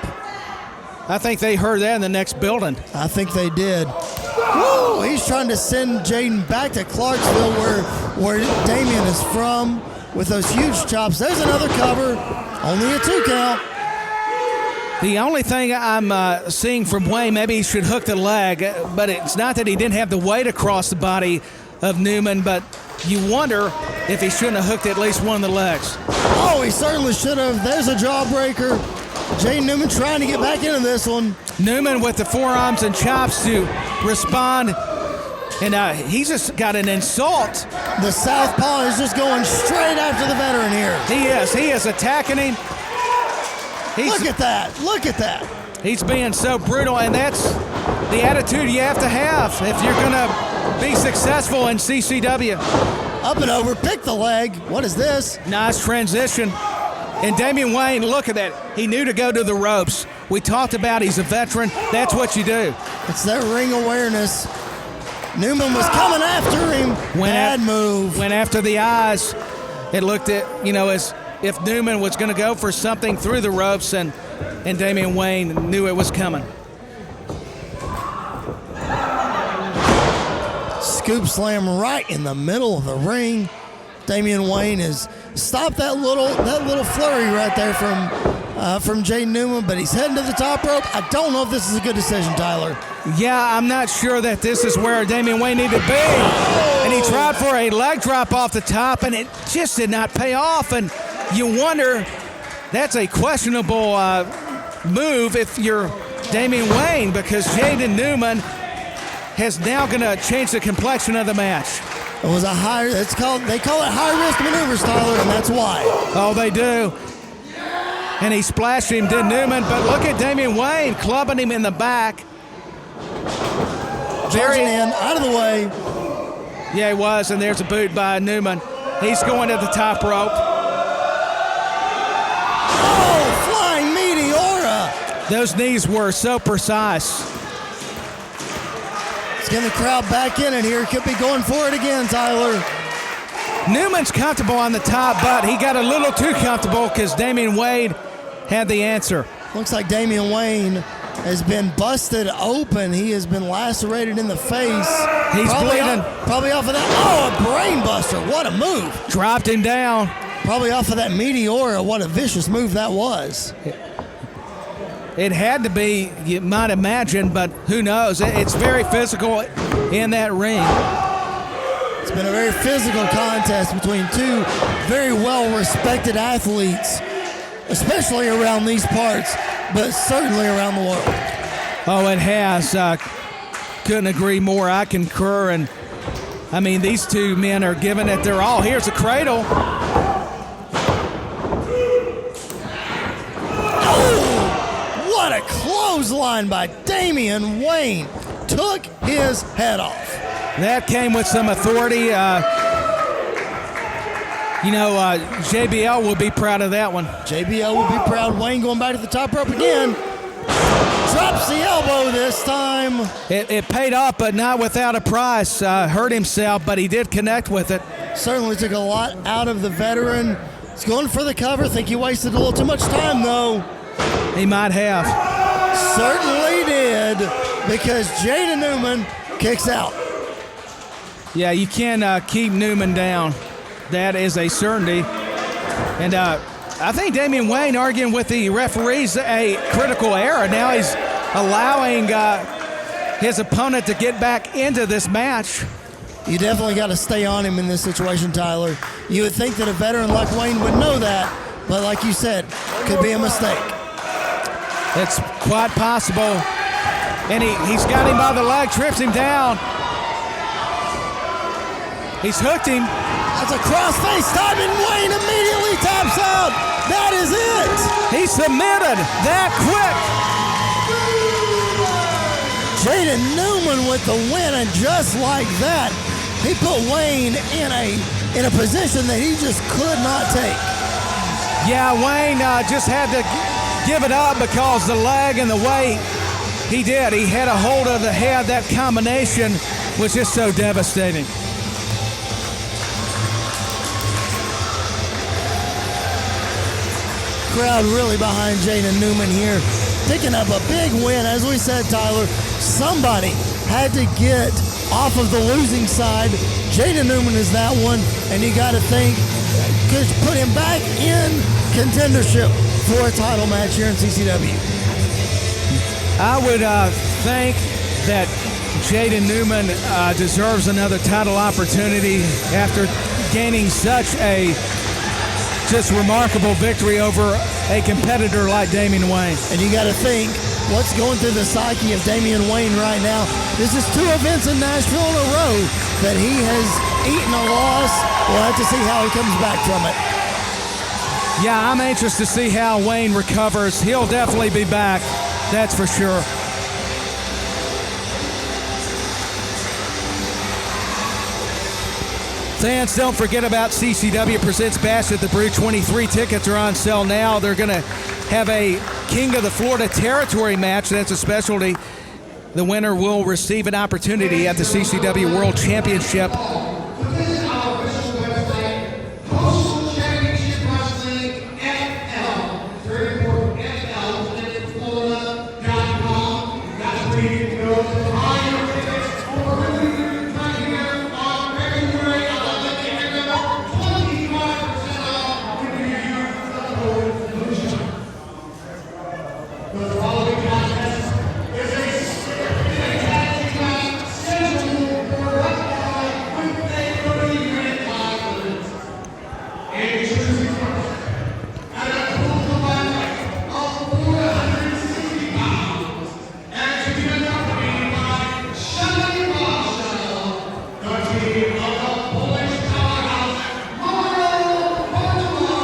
I think they heard that in the next building. I think they did. Woo! He's trying to send Jaden back to Clarksville where Damien is from with those huge chops. There's another cover. Only a 2 count. The only thing I'm seeing from Wayne, maybe he should hook the leg, but it's not that he didn't have the weight across the body of Newman, but you wonder if he shouldn't have hooked at least one of the legs. Oh, he certainly should have. There's a jawbreaker. Jaden Newman trying to get back into this one. Newman with the forearms and chops to respond, and he's just got an insult. The southpaw is just going straight after the veteran here. He is attacking him. Look at that. Look at that. He's being so brutal, and that's the attitude you have to have if you're going to be successful in CCW. Up and over, pick the leg. What is this? Nice transition. And Damien Wayne, look at that. He knew to go to the ropes. We talked about he's a veteran. That's what you do. It's that ring awareness. Newman was coming after him. Bad move. Went after the eyes. It looked at, as if Newman was going to go for something through the ropes, and Damien Wayne knew it was coming. Scoop slam right in the middle of the ring. Damien Wayne has stopped that little flurry right there from Jaden Newman, but he's heading to the top rope. I don't know if this is a good decision, Tyler. Yeah, I'm not sure that this is where Damien Wayne needed to be. And he tried for a leg drop off the top, and it just did not pay off. And you wonder, that's a questionable move if you're Damien Wayne, because Jaden Newman is now going to change the complexion of the match. It was they call it high risk maneuvers, Tyler, and that's why. Oh, they do. And he splashed him, did Newman, but look at Damien Wayne clubbing him in the back. Charging in, out of the way. Yeah, he was, and there's a boot by Newman. He's going to the top rope. Oh, flying Meteora. Those knees were so precise. Let's get the crowd back in it here. Could be going for it again, Tyler. Newman's comfortable on the top, but he got a little too comfortable because Damien Wayne had the answer. Looks like Damien Wayne has been busted open. He has been lacerated in the face. He's bleeding. Probably off of that. Oh, a brain buster. What a move. Dropped him down. Probably off of that Meteora. What a vicious move that was. It had to be, you might imagine, but who knows? It's very physical in that ring. It's been a very physical contest between two very well-respected athletes, especially around these parts, but certainly around the world. Oh, it has. Couldn't agree more. I concur. And, I mean, these two men are giving it their all. Here's a cradle. Oh, what a clothesline by Damien Wayne. Took his head off. That came with some authority. JBL will be proud of that one. JBL will be proud. Wayne going back to the top rope again. Drops the elbow this time. It paid off, but not without a price. Hurt himself, but he did connect with it. Certainly took a lot out of the veteran. He's going for the cover. Think he wasted a little too much time, though. He might have. Certainly did, because Jaden Newman kicks out. Yeah, you can't keep Newman down. That is a certainty. And I think Damien Wayne arguing with the referees a critical error. Now he's allowing his opponent to get back into this match. You definitely got to stay on him in this situation, Tyler. You would think that a veteran like Wayne would know that, but like you said, could be a mistake. It's quite possible. And he's got him by the leg, trips him down. He's hooked him. That's a crossface time, and Wayne immediately taps out. That is it. He submitted that quick. Jaden Newman with the win, and just like that, he put Wayne in a position that he just could not take. Yeah, Wayne just had to give it up because the leg and the weight he did. He had a hold of the head. That combination was just so devastating. Crowd really behind Jaden Newman here, picking up a big win. As we said, Tyler, somebody had to get off of the losing side. Jaden Newman is that one, and you got to think could put him back in contendership for a title match here in CCW. I would think that Jaden Newman deserves another title opportunity after gaining such a just remarkable victory over a competitor like Damien Wayne. And you got to think what's going through the psyche of Damien Wayne right now. This is 2 events in Nashville in a row that he has eaten a loss. We'll have to see how he comes back from it. Yeah, I'm anxious to see how Wayne recovers. He'll definitely be back, that's for sure. Fans, don't forget about CCW Presents Bash at the Brew 23. Tickets are on sale now. They're going to have a King of the Florida Territory match. That's a specialty. The winner will receive an opportunity at the CCW World Championship. Visit our official website, Coastal Championship Wrestling FL. It's very important, FL. It's Florida.com. That's where you can go to buy your tickets for right here on February 11th. And remember, 25% off when you use the code Lucia. The following contest is a tag match scheduled for with a 30-minute time limit. And choosing first at a total of 460 pounds, and to be accompanied by Shelly, the team of the Polish powerhouse, Pardua,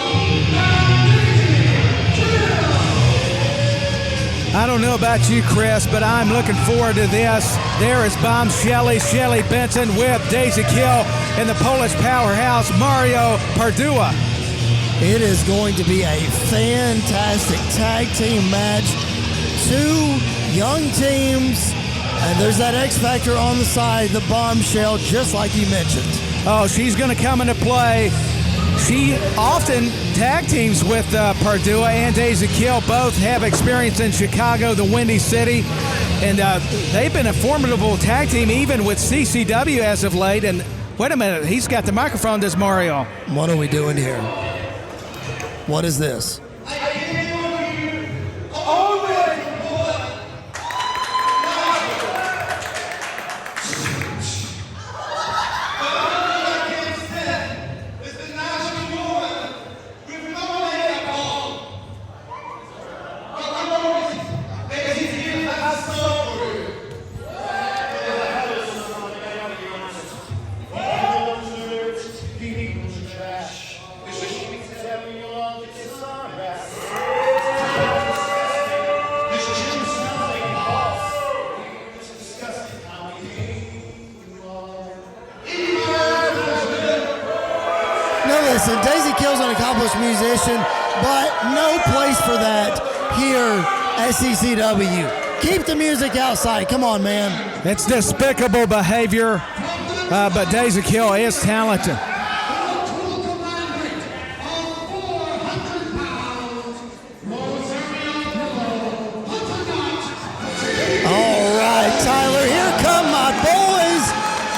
I don't know about you, Chris, but I'm looking forward to this. There is Bomb Shelly, Benson with Daisy Kill, and the Polish powerhouse, Mario Pardua. It is going to be a fantastic tag team match. Two young teams, and there's that X Factor on the side, the Bombshell, just like you mentioned. Oh, she's going to come into play. She often tag teams with Pardua and Daisy Kill. Both have experience in Chicago, the Windy City, and they've been a formidable tag team even with CCW as of late. And wait a minute, he's got the microphone, does Mario? What are we doing here? What is this? Listen, Daisy Kill's an accomplished musician, but no place for that here at CCW. Keep the music outside. Come on, man. It's despicable behavior, but Daisy Kill is talented. All right, Tyler, here come my boys,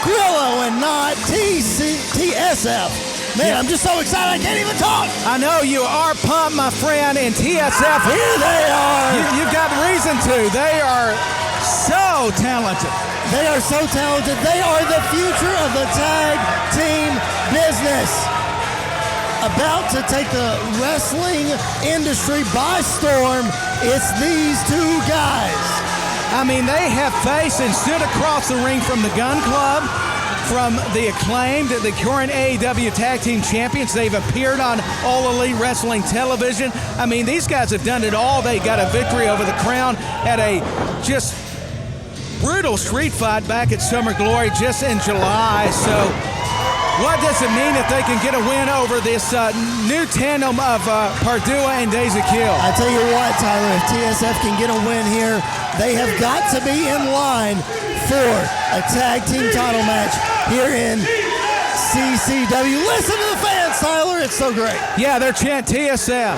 Grillo and Not TSF. Man, I'm just so excited I can't even talk. I know you are pumped, my friend, and TSF. Here they are. You've got reason to. They are so talented. They are so talented. They are the future of the tag team business. About to take the wrestling industry by storm, it's these two guys. I mean, they have faced and stood across the ring from the Gun Club, from the Acclaimed, the current AEW Tag Team Champions. They've appeared on All Elite Wrestling Television. I mean, these guys have done it all. They got a victory over the Crown at a just brutal street fight back at Summer Glory just in July. So what does it mean if they can get a win over this new tandem of Pardua and Daisy Kill? I tell you what, Tyler, if TSF can get a win here, they have got to be in line for a tag team title match here in CCW. Listen to the fans, Tyler. It's so great. Yeah, they're chanting TSF.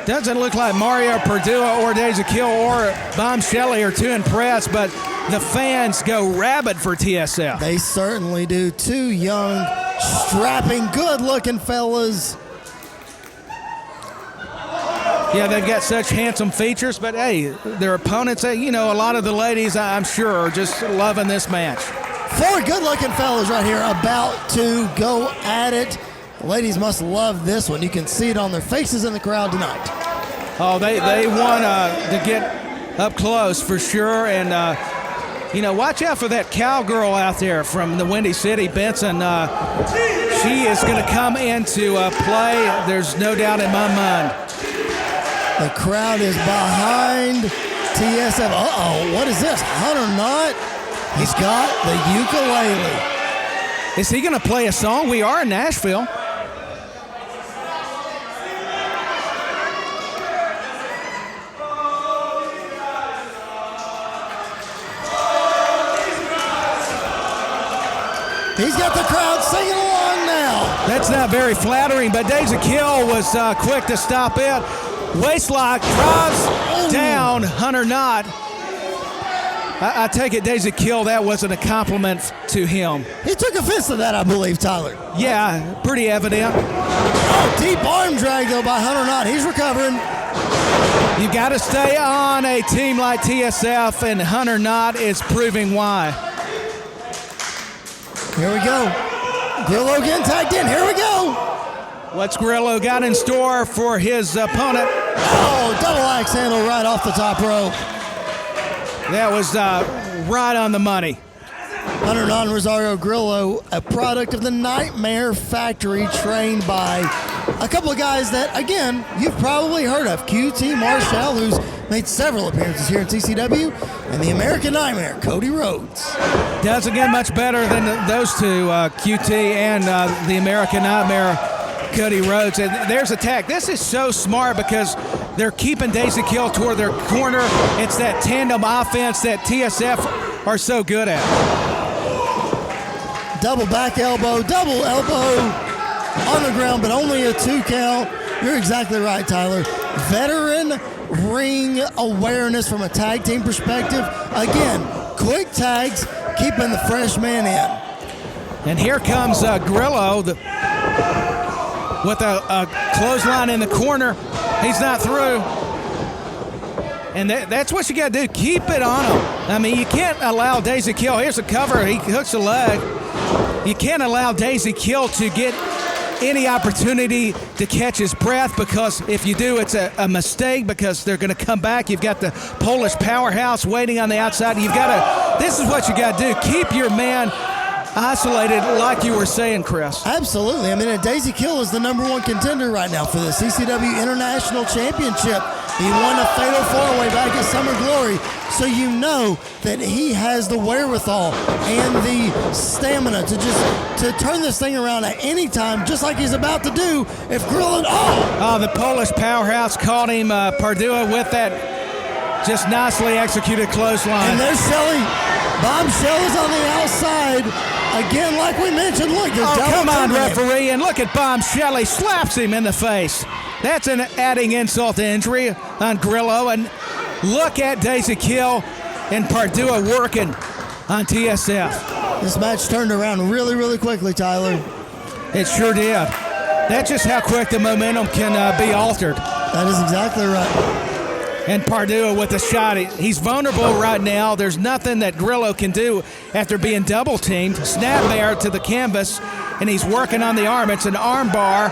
Doesn't look like Mario Pardua or Daisy Kill or Bomb Shelly are too impressed, but the fans go rabid for TSF. They certainly do. Two young, strapping, good-looking fellas. Yeah, they've got such handsome features, but hey, their opponents, a lot of the ladies, I'm sure, are just loving this match. Four good-looking fellas right here about to go at it. The ladies must love this one. You can see it on their faces in the crowd tonight. Oh, they want to get up close for sure. And, watch out for that cowgirl out there from the Windy City, Benson. She is going to come into play. There's no doubt in my mind. The crowd is behind TSF. Uh-oh, what is this? Hunter Knott? He's got the ukulele. Is he going to play a song? We are in Nashville. He's got the crowd singing along now. That's not very flattering, but Daisy Kill was quick to stop it. Waistlock drives down Hunter Knott. I take it, Daisy Kill, that wasn't a compliment to him. He took offense to that, I believe, Tyler. Yeah, pretty evident. Oh, deep arm drag, though, by Hunter Knott. He's recovering. You got to stay on a team like TSF, and Hunter Knott is proving why. Here we go. Grillo getting tagged in. Here we go. What's Grillo got in store for his opponent? Oh, double axe handle right off the top rope. That was right on the money. Hunter Knott and Rosario Grillo, a product of the Nightmare Factory, trained by a couple of guys that, again, you've probably heard of. QT Marshall, who's made several appearances here in CCW, and the American Nightmare, Cody Rhodes. Doesn't get much better than those two, QT and the American Nightmare, Cody Rhodes. And there's a tag. This is so smart because they're keeping Daisy Kill toward their corner. It's that tandem offense that TSF are so good at. Double back elbow, double elbow on the ground, but only a 2 count. You're exactly right, Tyler. Veteran ring awareness from a tag team perspective. Again, quick tags, keeping the fresh man in. And here comes Grillo with a clothesline in the corner. He's not through. And that's what you got to do. Keep it on him. I mean, you can't allow Daisy Kill. Here's a cover. He hooks a leg. You can't allow Daisy Kill to get any opportunity to catch his breath, because if you do, it's a mistake, because they're going to come back. You've got the Polish powerhouse waiting on the outside. This is what you got to do. Keep your man isolated, like you were saying, Chris. Absolutely. I mean, Daisy Kill is the #1 contender right now for the CCW International Championship. He won a fatal 4-way back at Summer Glory, so you know that he has the wherewithal and the stamina to turn this thing around at any time, just like he's about to do if Grillo. Oh, the Polish powerhouse caught him, Pardua, with that just nicely executed clothesline. And there's Shelly. Bombshell is on the outside. Again, like we mentioned, look, there's double come on, terminate. referee, and look at Bombshell. He slaps him in the face. That's an adding insult to injury on Grillo. And look at Daisy Kill and Pardua working on TSF. This match turned around really, really quickly, Tyler. It sure did. That's just how quick the momentum can be altered. That is exactly right. And Pardua with the shot. He's vulnerable right now. There's nothing that Grillo can do after being double teamed. Snap bear to the canvas, and he's working on the arm. It's an arm bar,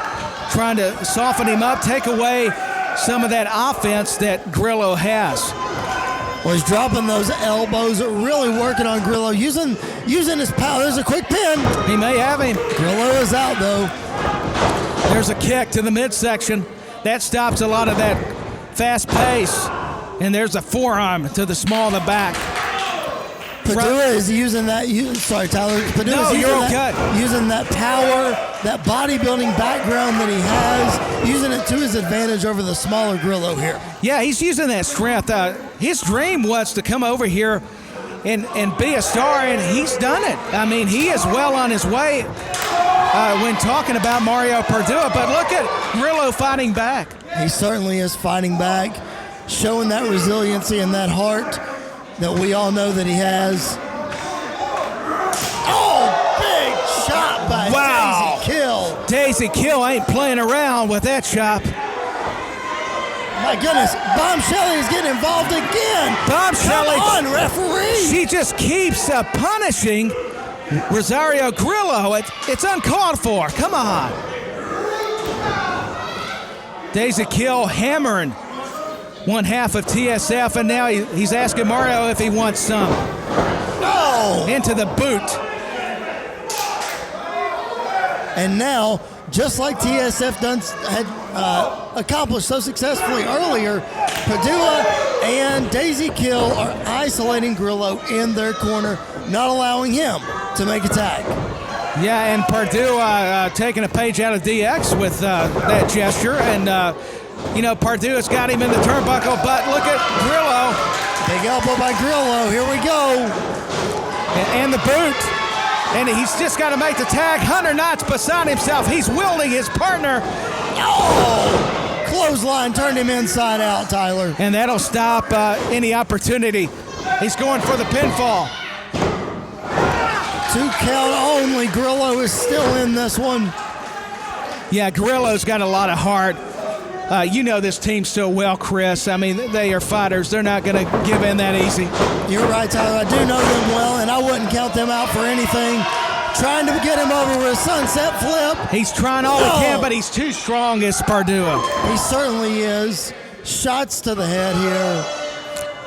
trying to soften him up, take away some of that offense that Grillo has. Well, he's dropping those elbows, really working on Grillo, using his power. There's a quick pin. He may have him. Grillo is out, though. There's a kick to the midsection. That stops a lot of that fast pace. And there's a forearm to the small of the back. Pardua is using that. Sorry, Tyler. Pardua No, is using you're that, okay. using that power, that bodybuilding background that he has, using it to his advantage over the smaller Grillo here. Yeah, he's using that strength. His dream was to come over here and be a star, and he's done it. I mean, he is well on his way when talking about Mario Pardua, but look at Grillo fighting back. He certainly is fighting back, showing that resiliency and that heart that we all know that he has. Oh, big shot by Daisy Kill. Daisy Kill ain't playing around with that chop. My goodness, Bombshell is getting involved again. Bombshell, come on, referee. She just keeps punishing Rosario Grillo. It's uncalled for. Come on. Daisy Kill hammering one half of TSF, and now he's asking Mario if he wants some. Oh! Into the boot. And now, just like TSF had accomplished so successfully earlier, Pardua and Daisy Kill are isolating Grillo in their corner, not allowing him to make a tag. Yeah, and Pardua taking a page out of DX with that gesture. And, Pardua's got him in the turnbuckle, but look at Grillo. Big elbow by Grillo. Here we go. And the boot. And he's just got to make the tag. Hunter Knott's beside himself. He's wielding his partner. Oh! Clothesline turned him inside out, Tyler. And that'll stop any opportunity. He's going for the pinfall. 2 count only. Grillo is still in this one. Yeah, Grillo's got a lot of heart. You know this team so well, Chris. I mean, they are fighters. They're not going to give in that easy. You're right, Tyler. I do know them well, and I wouldn't count them out for anything. Trying to get him over with a sunset flip. He's trying all he can, but he's too strong as Pardua. He certainly is. Shots to the head here.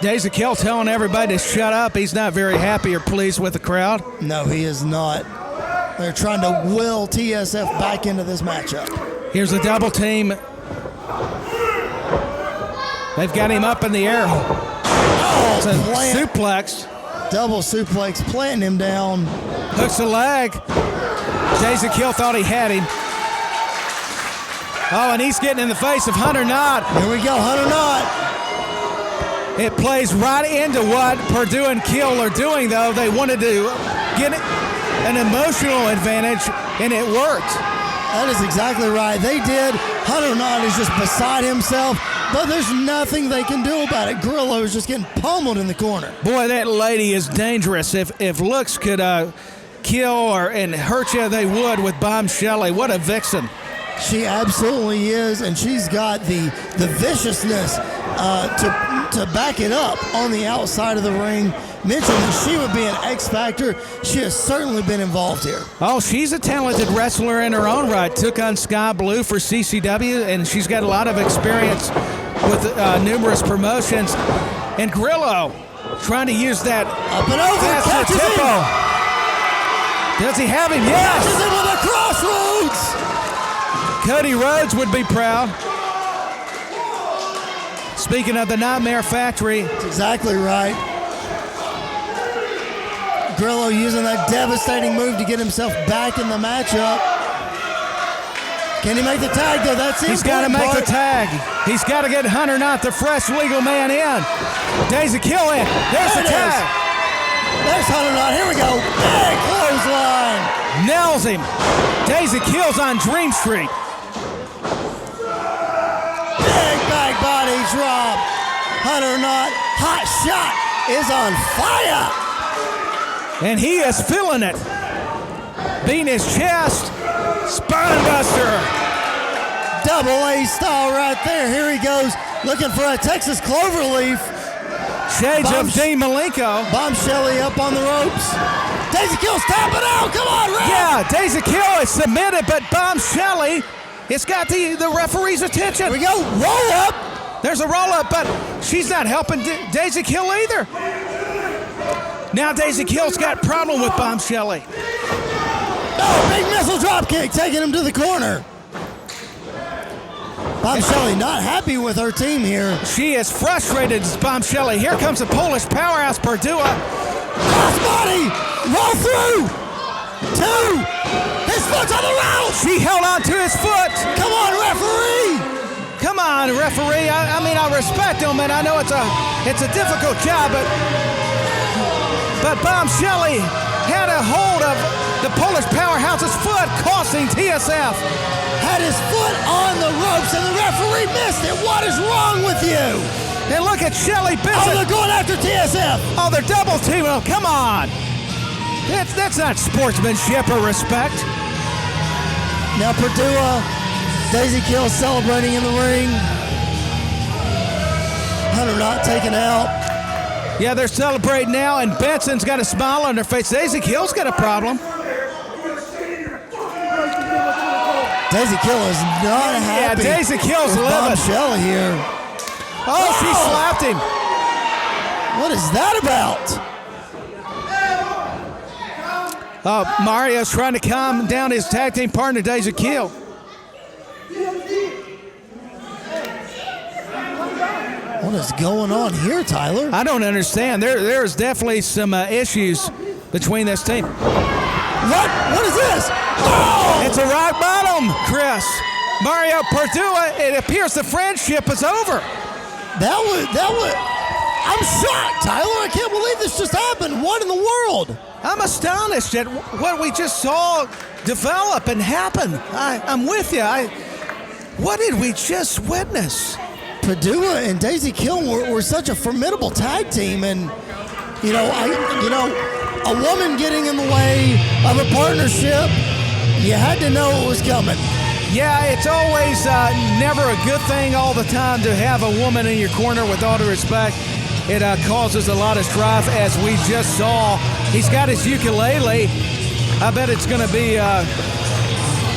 Daisy Kill telling everybody to shut up. He's not very happy or pleased with the crowd. No, he is not. They're trying to will TSF back into this matchup. Here's a double team. They've got him up in the air. Oh, it's a suplex. Double suplex, planting him down. Hooks the leg. Daisy Kill thought he had him. Oh, and he's getting in the face of Hunter Knott. Here we go, Hunter Knott. It plays right into what Pardua and Kill are doing, though. They wanted to get an emotional advantage, and it worked. That is exactly right. They did. Hunter Knott is just beside himself, but there's nothing they can do about it. Grillo is just getting pummeled in the corner. Boy, that lady is dangerous. If looks could kill and hurt you, they would with Bomb Shelly. What a vixen. She absolutely is, and she's got the viciousness to back it up on the outside of the ring. Mentioned that she would be an X factor. She has certainly been involved here. Oh, she's a talented wrestler in her own right. Took on Sky Blue for CCW, and she's got a lot of experience with numerous promotions. And Grillo trying to use that up and over, catches tempo. him. Does he have him? Yes. Catches him with a crossroads. Cody Rhodes would be proud. Speaking of the Nightmare Factory. That's exactly right. Grillo using that devastating move to get himself back in the matchup. Can he make the tag, though? That's it. He's got to make the tag. He's got to get Hunter Knott, the fresh legal man, in. Daisy Kill in. There's the tag. There's Hunter Knott. Here we go. Big clothesline. Nails him. Daisy Kill's on Dream Street. Big back body drop. Hunter Knott, hot shot, is on fire. And he is feeling it. Beating his chest. Spine buster. Double A style right there. Here he goes, looking for a Texas cloverleaf. Shades of Dean Malenko. Bomb Shelly up on the ropes. Daisy Kill's tapping out. Come on, Ref. Yeah, Daisy Kill is submitted, but Bomb Shelly, it's got the referee's attention. Here we go. Roll up. There's a roll up, but she's not helping Daisy Kill either. Now Daisy Kill's got a problem with Bomb Shelly. Oh, big missile drop kick, taking him to the corner. Bomb Shelly not happy with her team here. She is frustrated as Bomb Shelly. Here comes the Polish powerhouse, Pardua. Crossbody, roll through. 2. His foot's on the rope. She held on to his foot. Come on, referee. Come on, referee. I mean, I respect him, and I know it's a difficult job, but Bomb Shelly had a hold of the Polish powerhouse's foot, costing TSF. Had his foot on the ropes, and the referee missed it. What is wrong with you? And look at Shelly Benson. Oh, they're going after TSF. Oh, they're double teaming. Oh, come on. That's not sportsmanship or respect. Now Pardua, Daisy Kill celebrating in the ring. Hunter Knott taken out. Yeah, they're celebrating now, and Benson's got a smile on her face. Daisy Kill's got a problem. Daisy Kill is not happy. Yeah, Daisy Kill's with Bomb living. Shelly here. Oh, she slapped him. What is that about? Mario's trying to calm down his tag team partner, Daisy Kill. What is going on here, Tyler? I don't understand. There's definitely some issues between this team. What is this? Oh! It's a rock bottom, Chris. Mario Pardua, it appears the friendship is over. That was. I'm shocked, Tyler. I can't believe this just happened. What in the world? I'm astonished at what we just saw develop and happen. I'm with you. What did we just witness? Pardua and Daisy Kill were such a formidable tag team, and a woman getting in the way of a partnership, you had to know it was coming. Yeah, it's always never a good thing all the time to have a woman in your corner, with all due respect. It causes a lot of strife, as we just saw. He's got his ukulele. I bet it's going to be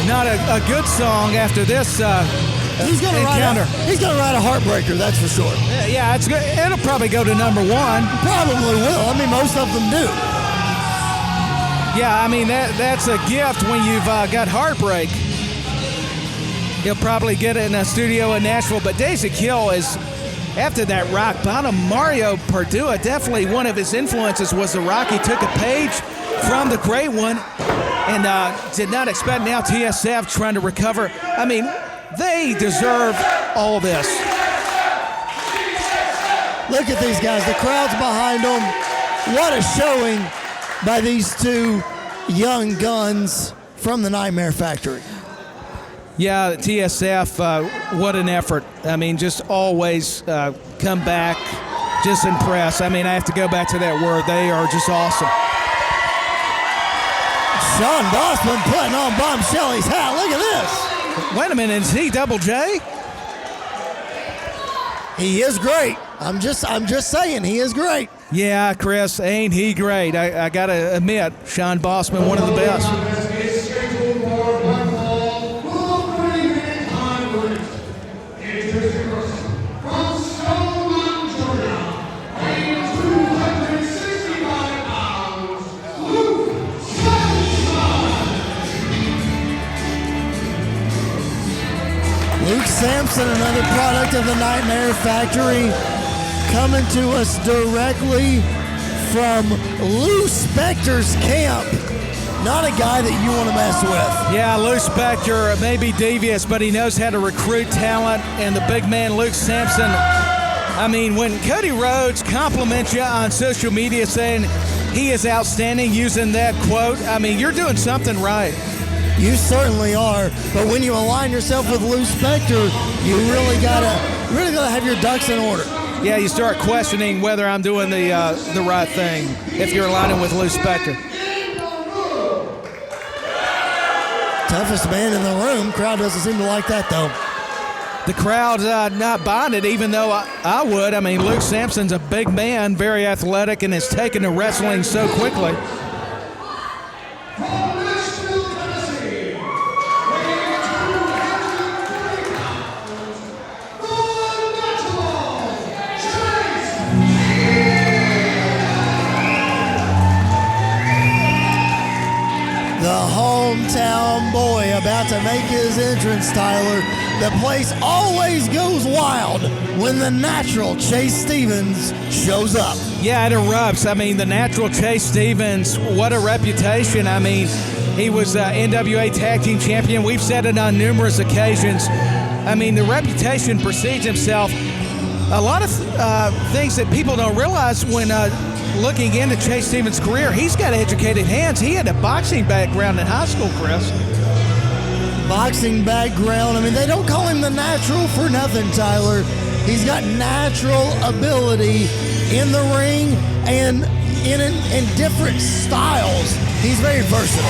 not a good song after this encounter. He's going to write a heartbreaker, that's for sure. Yeah, it's good. It'll probably go to number one. Probably will. I mean, most of them do. Yeah, I mean, that's a gift when you've got heartbreak. He'll probably get it in a studio in Nashville, but Daisy Kill is... After that rock bottom, Mario Pardua, definitely one of his influences was the Rock. He took a page from the great one and did not expect now TSF trying to recover. I mean, they deserve all this. Look at these guys. The crowd's behind them. What a showing by these two young guns from the Nightmare Factory. Yeah, TSF, what an effort. I mean, just always come back, just impress. I mean, I have to go back to that word. They are just awesome. Sean Bossman putting on Bomb Shelly's hat. Look at this. Wait a minute, is he Double J? He is great. I'm just saying, he is great. Yeah, Chris, ain't he great? I got to admit, Sean Bossman, one of the best. Sampson, another product of the Nightmare Factory, coming to us directly from Lou Spector's camp. Not a guy that you want to mess with. Yeah, Lou Spector may be devious, but he knows how to recruit talent, and the big man, Luke Sampson. I mean, when Cody Rhodes compliments you on social media saying he is outstanding, using that quote, I mean, you're doing something right. You certainly are, but when you align yourself with Lou Spector, you really gotta have your ducks in order. Yeah, you start questioning whether I'm doing the right thing if you're aligning with Lou Spector. Toughest man in the room. Crowd doesn't seem to like that though. The crowd's not buying it, even though I would. I mean, Luke Sampson's a big man, very athletic, and has taken to wrestling so quickly. Hometown boy about to make his entrance, Tyler. The place always goes wild when the natural Chase Stevens shows up. Yeah, it erupts. I mean, the natural Chase Stevens, what a reputation. I mean, he was NWA Tag Team Champion. We've said it on numerous occasions. I mean, the reputation precedes himself. A lot of things that people don't realize when looking into Chase Stevens' career, he's got educated hands. He had a boxing background in high school, Chris. Boxing background. I mean, they don't call him the natural for nothing, Tyler. He's got natural ability in the ring and in different styles. He's very versatile.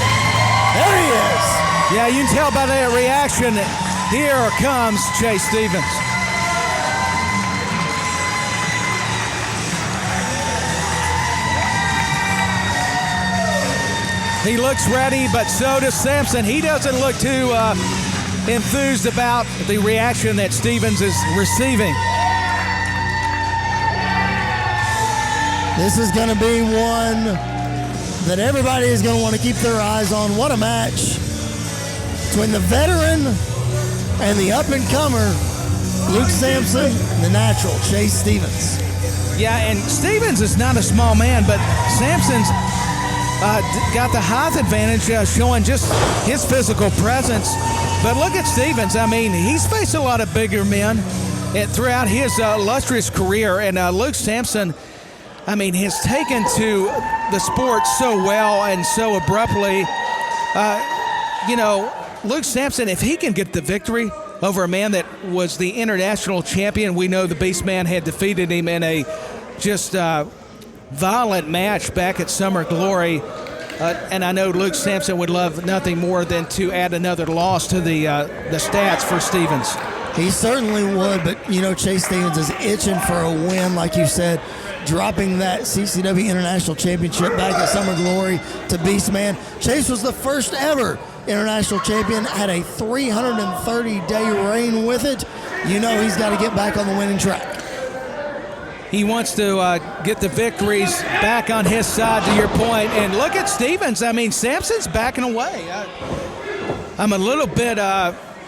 There he is. Yeah, you can tell by that reaction. Here comes Chase Stevens. He looks ready, but so does Sampson. He doesn't look too enthused about the reaction that Stevens is receiving. This is going to be one that everybody is going to want to keep their eyes on. What a match between the veteran and the up-and-comer, Luke Sampson, and the natural, Chase Stevens. Yeah, and Stevens is not a small man, but Sampson's got the height advantage, showing just his physical presence. But look at Stevens. I mean, he's faced a lot of bigger men throughout his illustrious career, and Luke Sampson, I mean, has taken to the sport so well and so abruptly. Luke Sampson, if he can get the victory over a man that was the international champion, we know the Beast Man had defeated him in a just violent match back at Summer Glory. And I know Luke Sampson would love nothing more than to add another loss to the stats for Stevens. He certainly would, but, Chase Stevens is itching for a win, like you said, dropping that CCW International Championship back at Summer Glory to Beastman. Chase was the first ever international champion, had a 330-day reign with it. He's got to get back on the winning track. He wants to get the victories back on his side, to your point. And look at Stevens. I mean, Sampson's backing away. I'm a little bit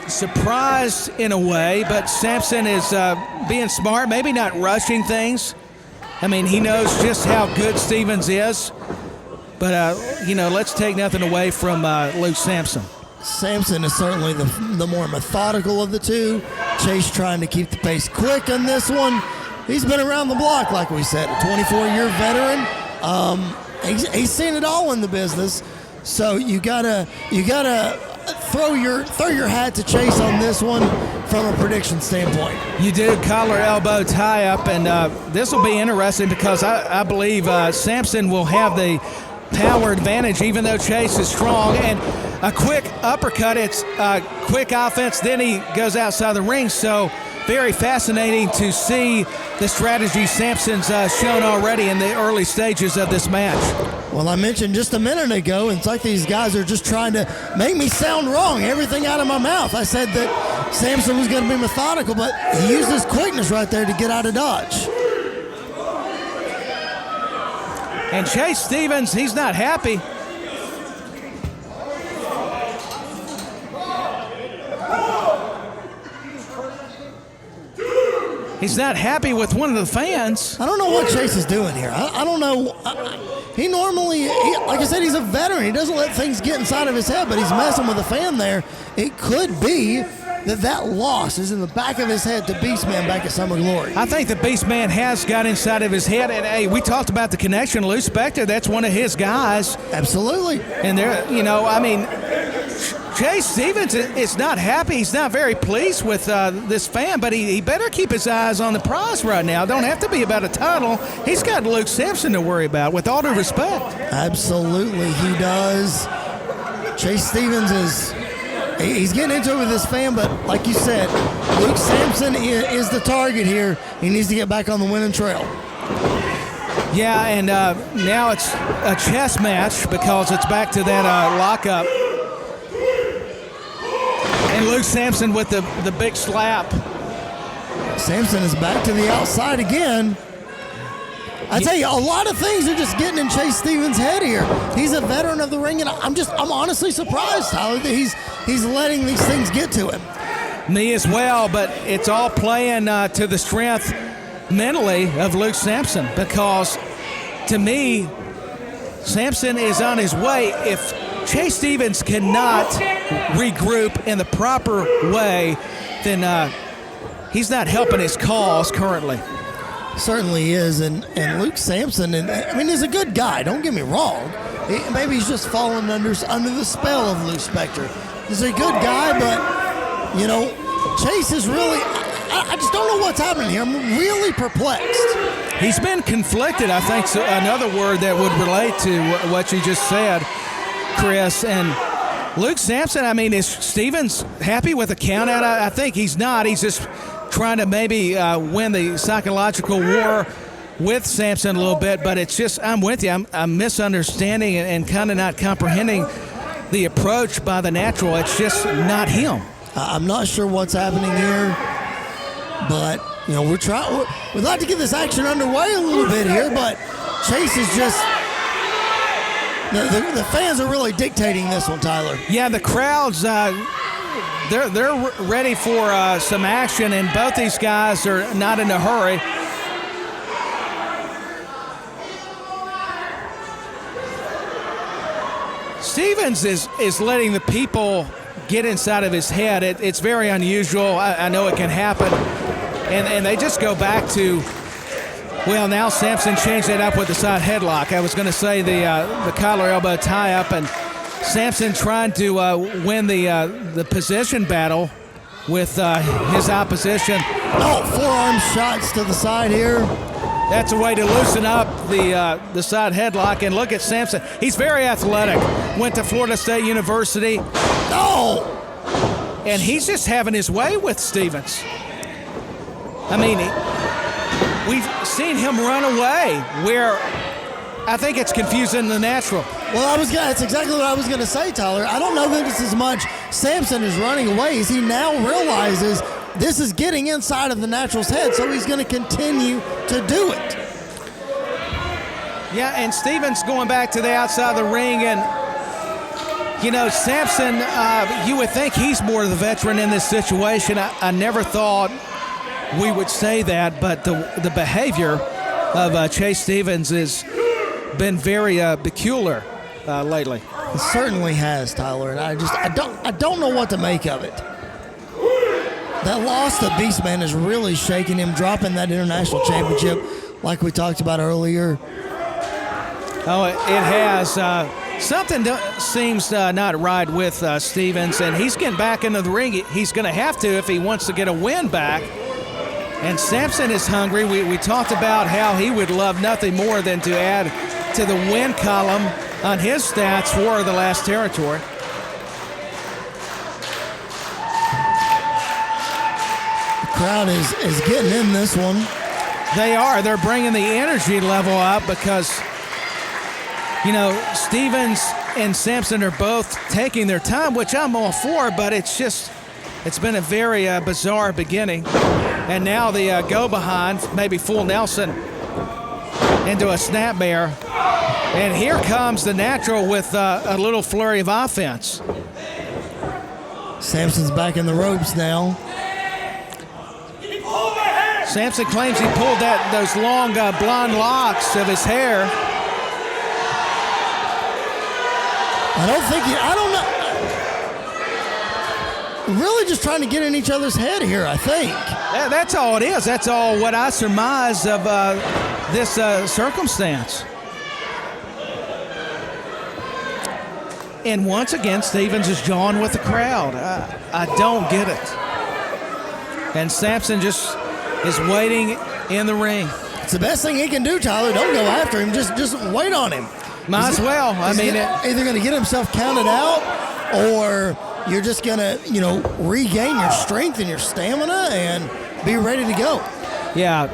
surprised in a way, but Sampson is being smart, maybe not rushing things. I mean, he knows just how good Stevens is. But, let's take nothing away from Luke Sampson. Sampson is certainly the more methodical of the two. Chase trying to keep the pace quick on this one. He's been around the block, like we said, a 24-year veteran. He's seen it all in the business. So you gotta throw your hat to Chase on this one from a prediction standpoint. You do, collar, elbow, tie up, and this will be interesting because I believe Sampson will have the power advantage, even though Chase is strong. And a quick uppercut, it's quick offense, then he goes outside the ring. So very fascinating to see the strategy Sampson's shown already in the early stages of this match. Well, I mentioned just a minute ago, it's like these guys are just trying to make me sound wrong, everything out of my mouth. I said that Sampson was going to be methodical, but he used his quickness right there to get out of dodge. And Chase Stevens, he's not happy. He's not happy with one of the fans. I don't know what Chase is doing here. I don't know. He normally, like I said, he's a veteran. He doesn't let things get inside of his head, but he's messing with a fan there. It could be that loss is in the back of his head to Beastman back at Summer Glory. I think the Beastman has got inside of his head, and hey, we talked about the connection. Lou Spector, that's one of his guys. Absolutely. And they're, Chase Stevens is not happy. He's not very pleased with this fan, but he better keep his eyes on the prize right now. Don't have to be about a title. He's got Luke Sampson to worry about, with all due respect. Absolutely, he does. Chase Stevens he's getting into it with this fan, but like you said, Luke Sampson is the target here. He needs to get back on the winning trail. Yeah, and now it's a chess match because it's back to that lockup. And Luke Sampson with the big slap. Sampson is back to the outside again. I tell you, a lot of things are just getting in Chase Stevens' head here. He's a veteran of the ring, and I'm honestly surprised, Tyler, that he's letting these things get to him. Me as well, but it's all playing to the strength mentally of Luke Sampson, because to me, Sampson is on his way. If Chase Stevens cannot regroup in the proper way, then he's not helping his cause currently. Certainly is, and Luke Sampson, he's a good guy, don't get me wrong. Maybe he's just fallen under the spell of Lou Spector. He's a good guy, but, Chase is really, I just don't know what's happening here. I'm really perplexed. He's been conflicted, I think, so another word that would relate to what you just said, Chris. And Luke Sampson, is Stevens happy with the count out? I think he's not. He's just trying to maybe win the psychological war with Sampson a little bit, but it's just, I'm with you. I'm misunderstanding and kind of not comprehending the approach by the natural. It's just not him. I'm not sure what's happening here, but we'd like to get this action underway a little bit here, but Chase is just the fans are really dictating this one, Tyler. Yeah, the crowds, they're ready for some action, and both these guys are not in a hurry. Stevens is letting the people get inside of his head. It's very unusual. I know it can happen. And they just go back to, well, now Sampson changed it up with the side headlock. I was going to say the collar elbow tie-up, and Sampson trying to win the position battle with his opposition. Oh, forearm shots to the side here. That's a way to loosen up the side headlock. And look at Sampson. He's very athletic. Went to Florida State University. Oh! And he's just having his way with Stevens. I mean, we've seen him run away where I think it's confusing the natural. Well, that's exactly what I was going to say, Tyler. I don't know if it's as much Sampson is running away as he now realizes this is getting inside of the natural's head, so he's going to continue to do it. Yeah, and Stevens going back to the outside of the ring, and, you know, Sampson, you would think he's more the veteran in this situation. I never thought we would say that, but the behavior of Chase Stevens has been very peculiar lately. It certainly has, Tyler, and I don't know what to make of it. That loss to Beastman is really shaking him, dropping that international championship like we talked about earlier. Oh, it has. Something seems not right with Stevens, and he's getting back into the ring. He's going to have to if he wants to get a win back. And Sampson is hungry. We talked about how he would love nothing more than to add to the win column on his stats for the last territory. Crowd is getting in this one. They are. They're bringing the energy level up because, you know, Stevens and Sampson are both taking their time, which I'm all for, but it's been a very bizarre beginning. And now the go behind, maybe full Nelson into a snap bear. And here comes the natural with a little flurry of offense. Sampson's back in the ropes now. Sampson claims he pulled those long blonde locks of his hair. I don't know. Really just trying to get in each other's head here, I think. That's all it is. That's all what I surmise of this circumstance. And once again, Stevens is jawing with the crowd. I don't get it. And Sampson just is waiting in the ring. It's the best thing he can do, Tyler. Don't go after him. Just wait on him. Might as well. Either going to get himself counted out, or you're just going to, regain your strength and your stamina and be ready to go. Yeah,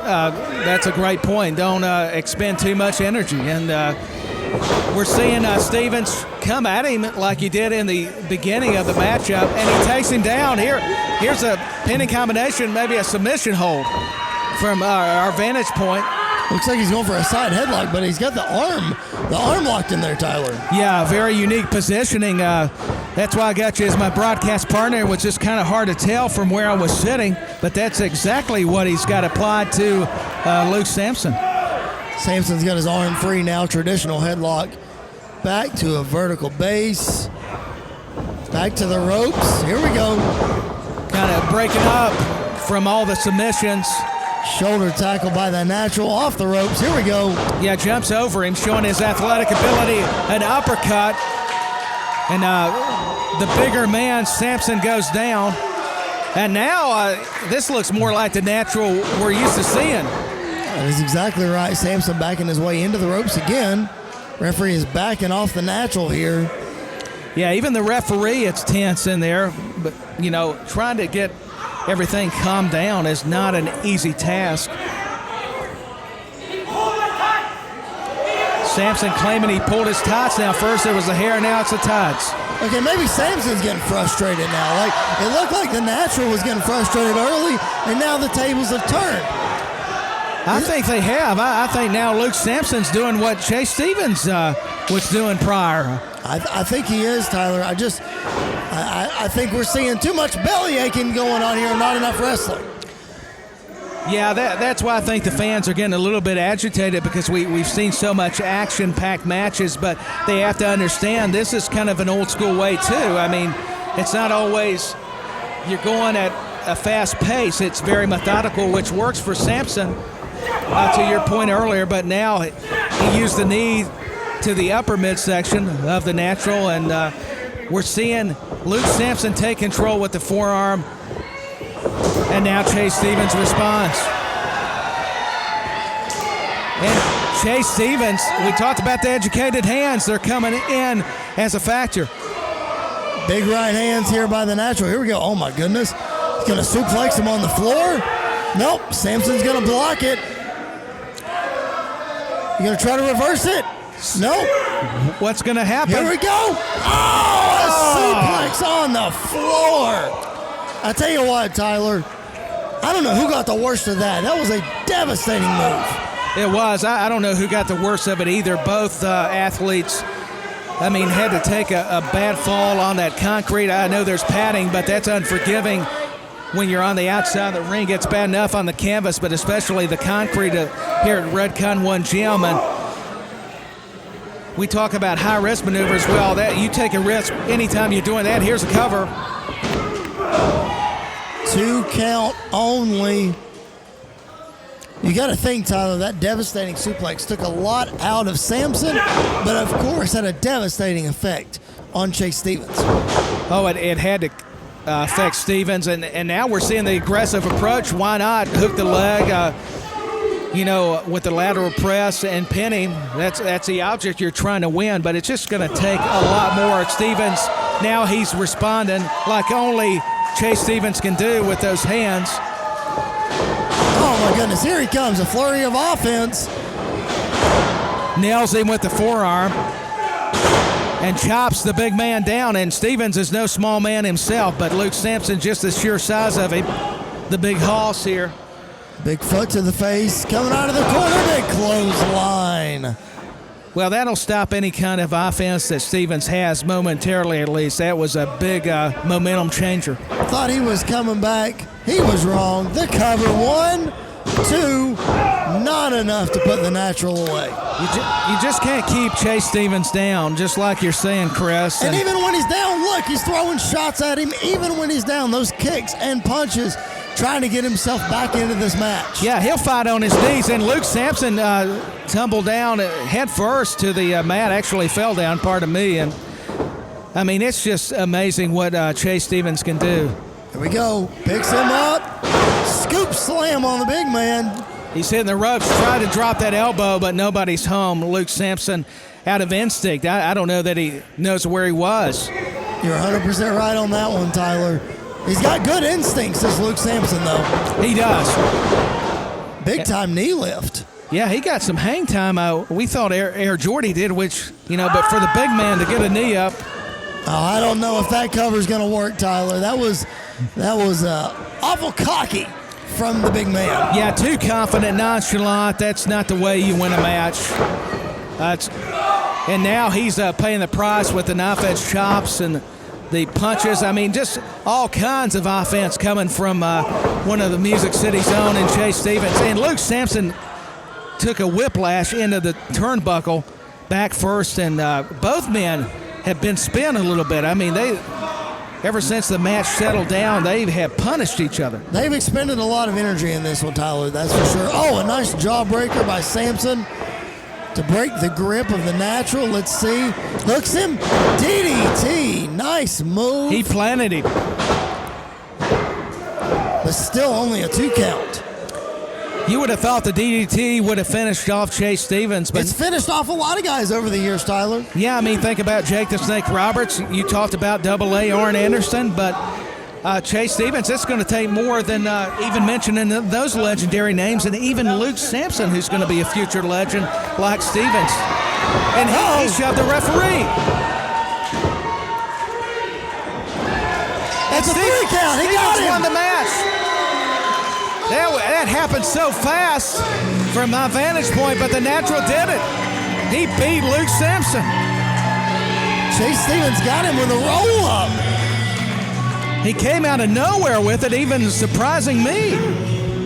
that's a great point. Don't expend too much energy. And we're seeing Stevens come at him like he did in the beginning of the matchup, and he takes him down. Here's a pinning combination, maybe a submission hold from our vantage point. Looks like he's going for a side headlock, but he's got the arm locked in there, Tyler. Yeah, very unique positioning. That's why I got you as my broadcast partner. It was just kind of hard to tell from where I was sitting, but that's exactly what he's got applied to Luke Sampson. Sampson's got his arm free now, traditional headlock. Back to a vertical base. Back to the ropes. Here we go. Kind of breaking up from all the submissions. Shoulder tackle by the natural, off the ropes. Here we go. Yeah, jumps over him, showing his athletic ability. An uppercut. And the bigger man, Sampson, goes down. And now this looks more like the natural we're used to seeing. That is exactly right. Sampson backing his way into the ropes again. Referee is backing off the natural here. Yeah, even the referee, it's tense in there. But, trying to get everything calmed down is not an easy task. Sampson claiming he pulled his tights. Now first there was the hair, now it's the tights. Okay, maybe Sampson's getting frustrated now. Like, it looked like the natural was getting frustrated early, and now the tables have turned. I think they have. I think now Luke Sampson's doing what Chase Stevens was doing prior. I think he is, Tyler. I think we're seeing too much belly aching going on here and not enough wrestling. Yeah, that's why I think the fans are getting a little bit agitated, because we've seen so much action-packed matches, but they have to understand this is kind of an old-school way, too. I mean, it's not always you're going at a fast pace. It's very methodical, which works for Sampson, to your point earlier, but now he used the knee to the upper midsection of the natural, and we're seeing Luke Sampson take control with the forearm. And now Chase Stevens responds. And Chase Stevens, we talked about the educated hands. They're coming in as a factor. Big right hands here by the natural. Here we go. Oh, my goodness. He's going to suplex him on the floor. Nope. Sampson's going to block it. You going to try to reverse it? Nope. What's going to happen? Here we go. Oh, a suplex on the floor. I tell you what, Tyler, I don't know who got the worst of that. That was a devastating move. It was. I don't know who got the worst of it either. Both athletes, I mean, had to take a bad fall on that concrete. I know there's padding, but that's unforgiving when you're on the outside of the ring. It's bad enough on the canvas, but especially the concrete here at Redcon 1 Gym. And we talk about high-risk maneuvers. Well, that you take a risk anytime you're doing that. Here's a cover. 2 count only. You got to think, Tyler, that devastating suplex took a lot out of Sampson, but of course had a devastating effect on Chase Stevens. Oh, it had to affect Stevens, and now we're seeing the aggressive approach. Why not hook the leg, with the lateral press and pin him? That's the object you're trying to win, but it's just going to take a lot more. Stevens, now he's responding like only Chase Stevens can do with those hands. Oh my goodness, here he comes, a flurry of offense. Nails him with the forearm and chops the big man down, and Stevens is no small man himself, but Luke Sampson just the sheer size of him. The big hoss here. Big foot to the face, coming out of the corner, big clothesline. Well, that'll stop any kind of offense that Stevens has momentarily, at least. That was a big momentum changer. Thought he was coming back. He was wrong. The cover, 1, 2, not enough to put the natural away. You just can't keep Chase Stevens down, just like you're saying, Chris. And even when he's down, look, he's throwing shots at him. Even when he's down, those kicks and punches, trying to get himself back into this match. Yeah, he'll fight on his knees. And Luke Sampson tumbled down head first to the mat, actually fell down, pardon me. And, I mean, it's just amazing what Chase Stevens can do. Here we go. Picks him up. Scoop slam on the big man. He's hitting the ropes, tried to drop that elbow, but nobody's home. Luke Sampson out of instinct. I don't know that he knows where he was. You're 100% right on that one, Tyler. He's got good instincts, this Luke Sampson, though. He does. Big-time knee lift. Yeah, he got some hang time. We thought Jordy did, but for the big man to get a knee up. Oh, I don't know if that cover's going to work, Tyler. That was awful cocky from the big man. Yeah, too confident, nonchalant. That's not the way you win a match. And now he's paying the price with the knife edge chops and the punches. I mean, just all kinds of offense coming from one of the Music City's own and Chase Stevens. And Luke Sampson took a whiplash into the turnbuckle back first, and both men have been spun a little bit. I mean, ever since the match settled down, they have punished each other. They've expended a lot of energy in this one, Tyler, that's for sure. Oh, a nice jawbreaker by Sampson to break the grip of the natural. Let's see. Hooks him. DDT. Nice move. He planted him. But still only a 2 count. You would have thought the DDT would have finished off Chase Stevens, but it's finished off a lot of guys over the years, Tyler. Yeah, I mean, think about Jake the Snake Roberts. You talked about AA Arn Anderson, but Chase Stevens, it's going to take more than even mentioning those legendary names, and even Luke Sampson, who's going to be a future legend like Stevens. And he shoved the referee. That's a 3 count. He got him. Won the match. That happened so fast. from my vantage point, but the natural did it. He beat Luke Sampson. Chase Stevens got him with a roll-up. He came out of nowhere with it, even surprising me.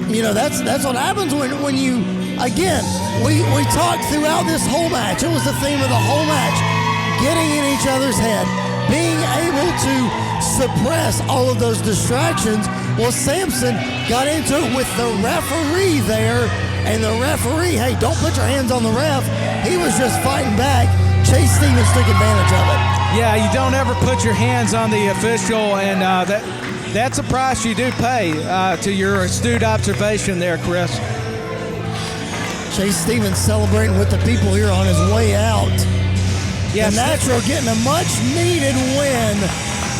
You know, that's what happens when you, again, we talked throughout this whole match. It was the theme of the whole match. Getting in each other's head, being able to suppress all of those distractions. Well, Sampson got into it with the referee there, and the referee, hey, don't put your hands on the ref. He was just fighting back. Chase Stevens took advantage of it. Yeah, you don't ever put your hands on the official, and that's a price you do pay to your astute observation there, Chris. Chase Stevens celebrating with the people here on his way out. Yes, the Natural getting a much-needed win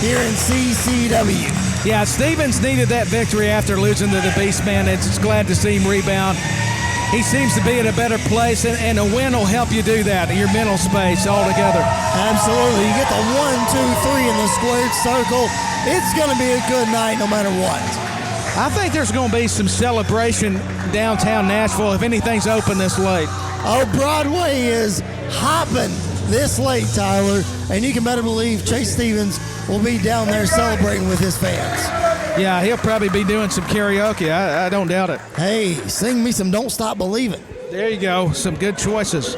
here in CCW. Yeah, Stevens needed that victory after losing to the Beastman. It's glad to see him rebound. He seems to be in a better place, and a win will help you do that in your mental space altogether. Absolutely. You get the 1, 2, 3 in the squared circle. It's going to be a good night no matter what. I think there's going to be some celebration downtown Nashville if anything's open this late. Oh, Broadway is hopping this late, Tyler, and you can better believe Chase Stevens will be down there celebrating with his fans. Yeah, he'll probably be doing some karaoke. I don't doubt it. Hey, sing me some Don't Stop Believing. There you go. Some good choices.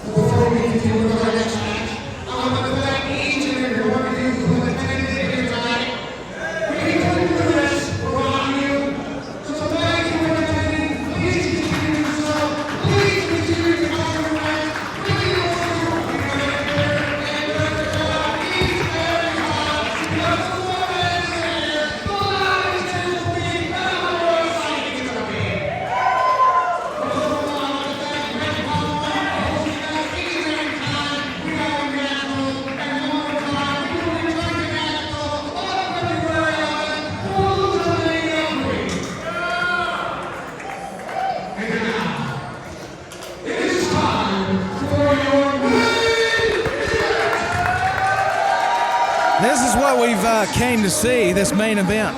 Before we continue with our next match, I want to thank each and every one of you who attended here tonight. We couldn't do this without you. So thank you for attending. Please continue to serve. Please continue to come around. Really look forward to being here and learn about each and every one. Because the more that is here, the louder it will be, and the more exciting it's going to be. This is what we've came to see, this main event.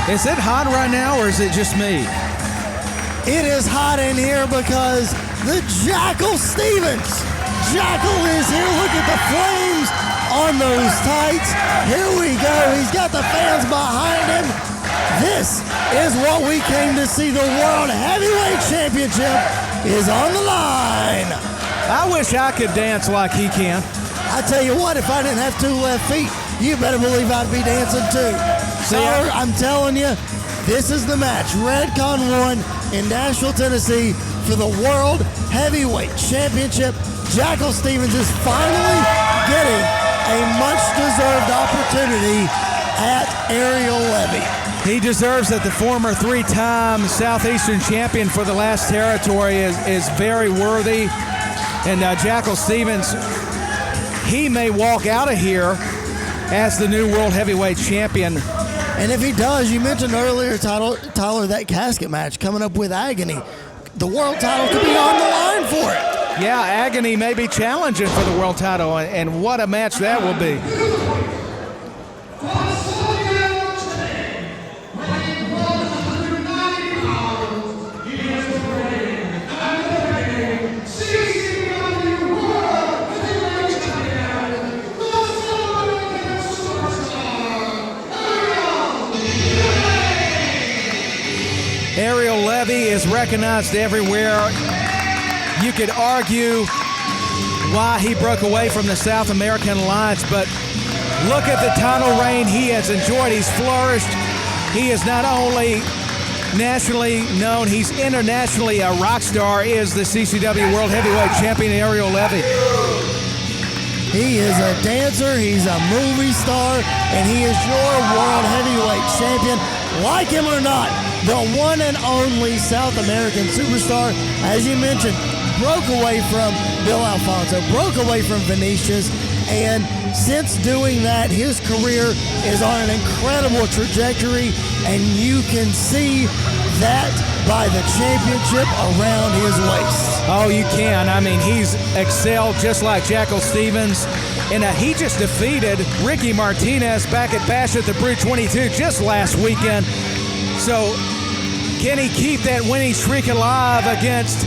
Is it hot right now, or is it just me? It is hot in here because the Jackal Stevens. Jackal is here. Look at the flames on those tights. Here we go. He's got the fans behind him. This is what we came to see. The World Heavyweight Championship is on the line. I wish I could dance like he can. I tell you what, if I didn't have two left feet, you better believe I'd be dancing too. So I'm telling you, this is the match. Redcon won in Nashville, Tennessee for the World Heavyweight Championship. Jackal Stevens is finally getting a much-deserved opportunity at Ariel Levy. He deserves it. The former three-time Southeastern champion for the last territory is very worthy. And Jackal Stevens, he may walk out of here as the new World Heavyweight Champion. And if he does, you mentioned earlier, Tyler, that casket match coming up with Agony. The world title could be on the line for it. Yeah, Agony may be challenging for the world title, and what a match that will be. Ariel Levy is recognized everywhere. You could argue why he broke away from the South American Alliance, but look at the title reign he has enjoyed. He's flourished. He is not only nationally known, he's internationally a rock star. Is the CCW World Heavyweight Champion Ariel Levy. He is a dancer, he's a movie star, and he is your World Heavyweight Champion. Like him or not, the one and only South American superstar, as you mentioned, broke away from Bill Alfonso, broke away from Vinicious, and since doing that, his career is on an incredible trajectory, and you can see that by the championship around his waist. Oh, you can. I mean, he's excelled just like Jackal Stevens. And he just defeated Ricky Martinez back at Bash at the Brew 22 just last weekend. So can he keep that winning streak alive against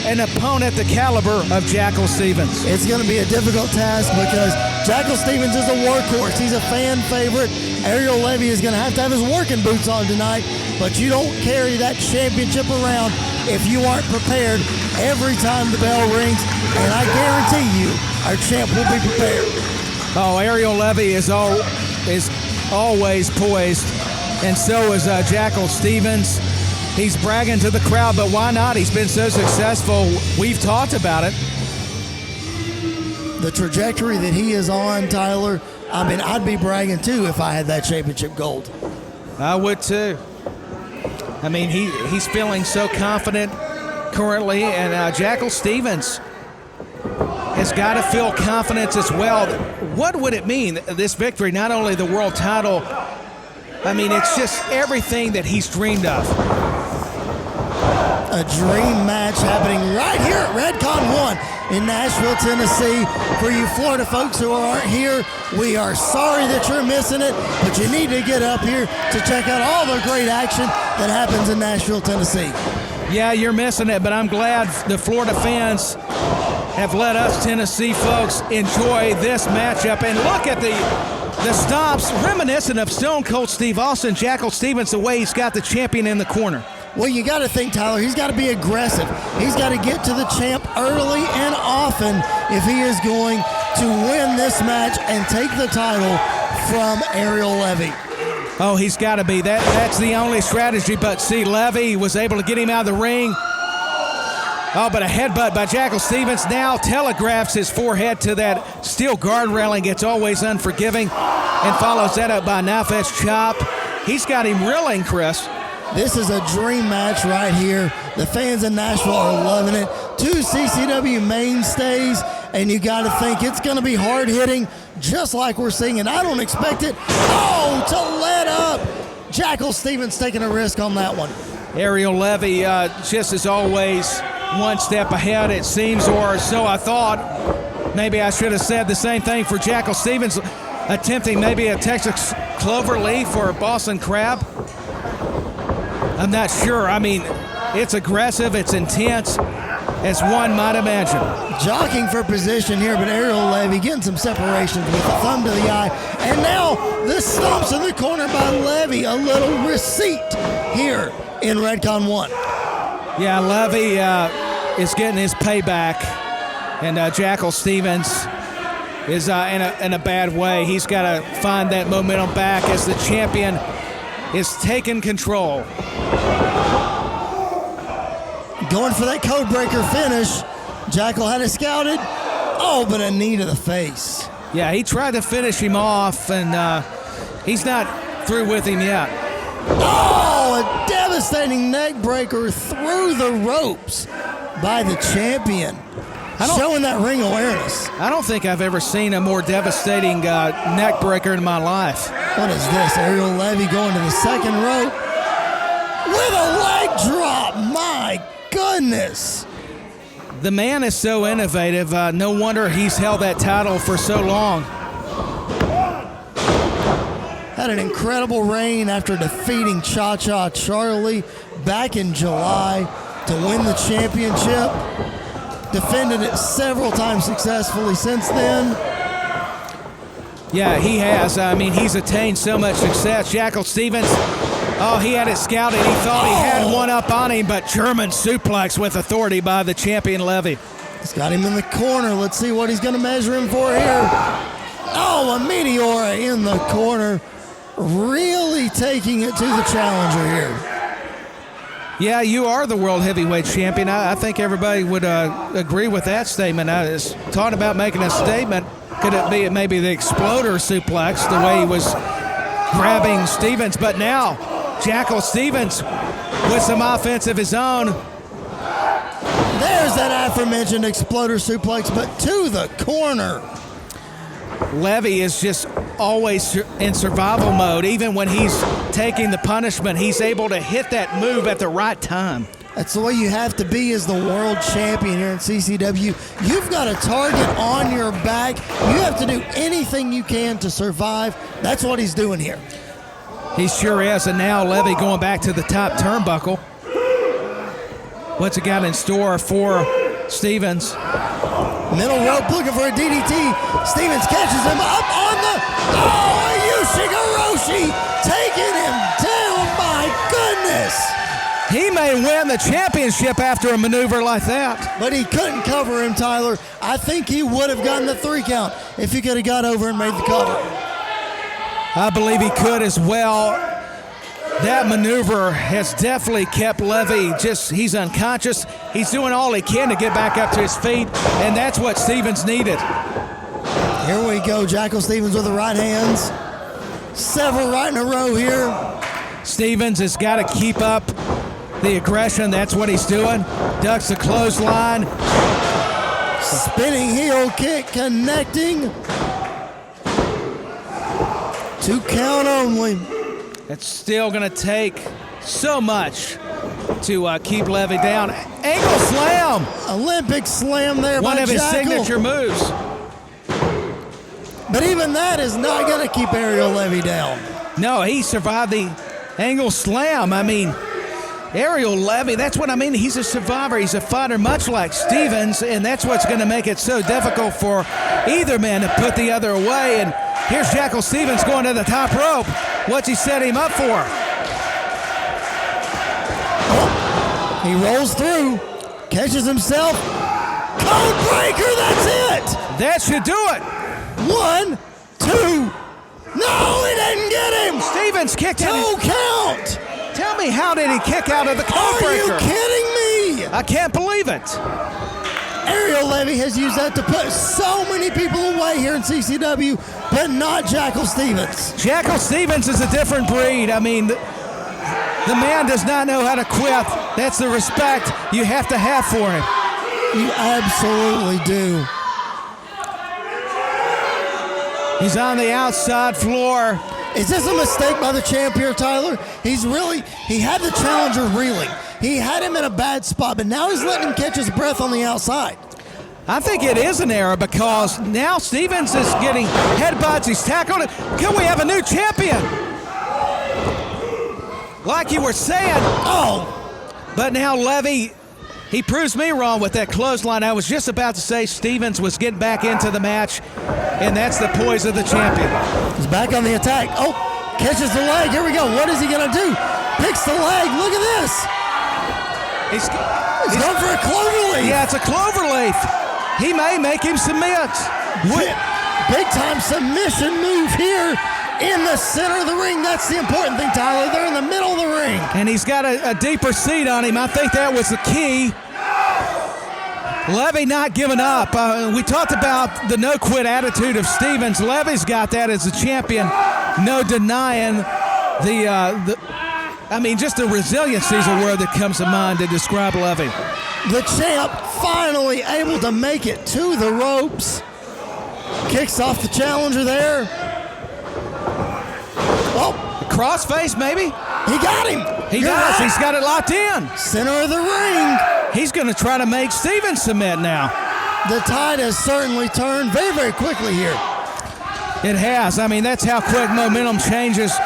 an opponent the caliber of Jackal Stevens? It's going to be a difficult task because Jackal Stevens is a workhorse. He's a fan favorite. Ariel Levy is going to have his working boots on tonight, but you don't carry that championship around if you aren't prepared every time the bell rings, and I guarantee you our champ will be prepared. Oh, Ariel Levy is always poised, and so is Jackal Stevens. He's bragging to the crowd, but why not? He's been so successful. We've talked about it. The trajectory that he is on, Tyler, I mean, I'd be bragging too if I had that championship gold. I would too. I mean, he's feeling so confident currently, and Jackal Stevens has got to feel confidence as well. What would it mean, this victory? Not only the world title, I mean, it's just everything that he's dreamed of. A dream match happening right here at Redcon 1 in Nashville, Tennessee. For you Florida folks who aren't here, we are sorry that you're missing it, but you need to get up here to check out all the great action that happens in Nashville, Tennessee. Yeah, you're missing it, but I'm glad the Florida fans have let us Tennessee folks enjoy this matchup. And look at the stops, reminiscent of Stone Cold Steve Austin, Jackal Stevens, the way he's got the champion in the corner. Well, you got to think, Tyler, he's got to be aggressive. He's got to get to the champ early and often if he is going to win this match and take the title from Ariel Levy. Oh, he's got to be. That's the only strategy. But see, Levy was able to get him out of the ring. Oh, but a headbutt by Jackal Stevens now telegraphs his forehead to that steel guard railing. It's always unforgiving, and follows that up by a knife edge chop. He's got him reeling, Chris. This is a dream match right here. The fans in Nashville are loving it. Two CCW mainstays, and you got to think it's going to be hard-hitting, just like we're seeing, and I don't expect it. Oh, to let up. Jackal Stevens taking a risk on that one. Ariel Levy, just as always, one step ahead, it seems, or so I thought. Maybe I should have said the same thing for Jackal Stevens, attempting maybe a Texas cloverleaf or a Boston crab. I'm not sure. I mean, it's aggressive, it's intense, as one might imagine. Jockeying for position here, but Ariel Levy getting some separations with a thumb to the eye. And now the stomps in the corner by Levy. A little receipt here in Redcon 1. Yeah, Levy is getting his payback, and Jackal Stevens is in a bad way. He's got to find that momentum back as the champion is taking control. Going for that code breaker finish. Jackal had it scouted. Oh, but a knee to the face. Yeah, he tried to finish him off, and he's not through with him yet. Oh, a devastating neck breaker through the ropes by the champion. Showing that ring awareness. I don't think I've ever seen a more devastating neck breaker in my life. What is this? Ariel Levy going to the second rope with a leg drop. My goodness. The man is so innovative. No wonder he's held that title for so long. Had an incredible reign after defeating Cha-Cha Charlie back in July to win the championship. Defended it several times successfully since then. Yeah, he has. I mean, he's attained so much success. Jackal Stevens, he had it scouted. He thought he had one up on him, but German suplex with authority by the champion Levy. He's got him in the corner. Let's see what he's going to measure him for here. Oh, a Meteora in the corner. Really taking it to the challenger here. Yeah, you are the world heavyweight champion. I think everybody would agree with that statement. I was talking about making a statement. Could it be maybe the exploder suplex, the way he was grabbing Stevens? But now, Jackal Stevens with some offense of his own. There's that aforementioned exploder suplex, but to the corner. Levy is just always in survival mode. Even when he's taking the punishment, he's able to hit that move at the right time. That's the way you have to be as the world champion here in CCW. You've got a target on your back. You have to do anything you can to survive. That's what he's doing here. He sure is. And now Levy going back to the top turnbuckle. What's he got in store for Stevens? Middle rope looking for a DDT. Stevens catches him up on the... Oh, Yushigoroshi taking him down. My goodness. He may win the championship after a maneuver like that. But he couldn't cover him, Tyler. I think he would have gotten the 3 count if he could have got over and made the cover. I believe he could as well. That maneuver has definitely kept Levy he's unconscious. He's doing all he can to get back up to his feet, and that's what Stevens needed. Here we go, Jackal Stevens with the right hands. Several right in a row here. Stevens has got to keep up the aggression. That's what he's doing. Ducks the clothesline. Spinning heel kick connecting. 2 count only. It's still going to take so much to keep Levy down. Ankle slam. Olympic slam there by Jackal. One of his signature moves. But even that is not going to keep Ariel Levy down. No, he survived the angle slam. I mean, Ariel Levy, that's what I mean. He's a survivor. He's a fighter much like Stevens, and that's what's going to make it so difficult for either man to put the other away. And here's Jackal Stevens going to the top rope. What's he set him up for? Oh, he rolls through, catches himself. Code breaker, that's it. That should do it. 1, 2. No, he didn't get him. Stevens kicked him. 2 count. Tell me, how did he kick out of the code breaker? Are you kidding me? I can't believe it. Ariel Levy has used that to put so many people away here in CCW, but not Jackal Stevens. Jackal Stevens is a different breed. I mean, the man does not know how to quit. That's the respect you have to have for him. You absolutely do. He's on the outside floor. Is this a mistake by the champ here, Tyler? He had the challenger reeling. He had him in a bad spot, but now he's letting him catch his breath on the outside. I think it is an error because now Stevens is getting headbutts. He's tackled it. Can we have a new champion? Like you were saying. Oh. But now Levy, he proves me wrong with that clothesline. I was just about to say Stevens was getting back into the match, and that's the poise of the champion. He's back on the attack. Oh, catches the leg. Here we go. What is he going to do? Picks the leg. Look at this. He's going for a cloverleaf. Yeah, it's a cloverleaf. He may make him submit. Big time submission move here in the center of the ring. That's the important thing, Tyler. They're in the middle of the ring. And he's got a deeper seat on him. I think that was the key. Levy not giving up. We talked about the no-quit attitude of Stevens. Levy's got that as a champion. No denying just the resiliency is a word that comes to mind to describe Levy. The champ finally able to make it to the ropes. Kicks off the challenger there. Oh, crossface maybe? He got him. He does. He's got it locked in. Center of the ring. He's going to try to make Stevens submit now. The tide has certainly turned very, very quickly here. It has. I mean, that's how quick momentum changes.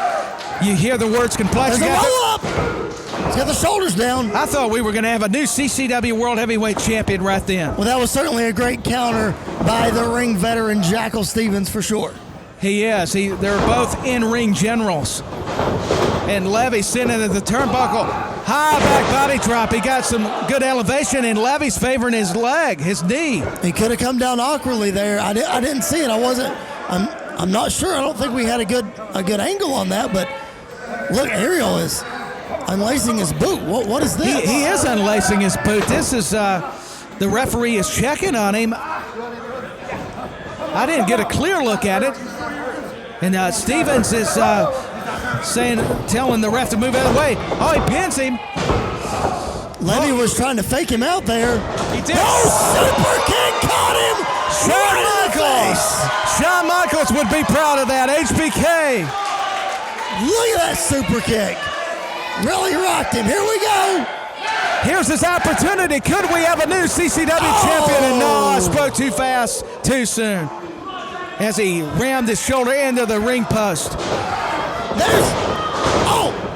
You hear the words complex. There's a roll up. He's got the shoulders down. I thought we were going to have a new CCW World Heavyweight Champion right then. Well, that was certainly a great counter by the ring veteran Jackal Stevens for sure. He is. They're both in-ring generals. And Levy sitting at the turnbuckle. High back body drop. He got some good elevation, and Levy's favoring his leg, his knee. He could have come down awkwardly there. I didn't see it. I'm not sure. I don't think we had a good angle on that, but look, Ariel is unlacing his boot. What is this? He is unlacing his boot. This is the referee is checking on him. I didn't get a clear look at it. And Stevens is telling the ref to move out of the way. Oh, he pins him. Levy was trying to fake him out there. He did. Oh, super kick caught him. Shawn Michaels. Shawn Michaels would be proud of that. HBK. Look at that super kick. Really rocked him. Here we go. Here's his opportunity. Could we have a new CCW champion? And no, I spoke too fast, too soon. As he rammed his shoulder into the ring post.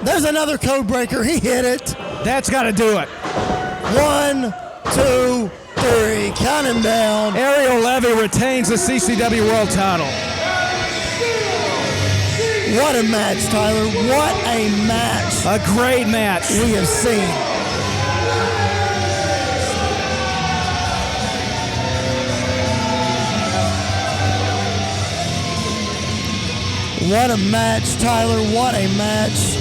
There's another code breaker. He hit it. That's got to do it. 1, 2, 3. Count him down. Ariel Levy retains the CCW World title. What a match, Tyler. What a match. A great match. We have seen. What a match, Tyler. What a match.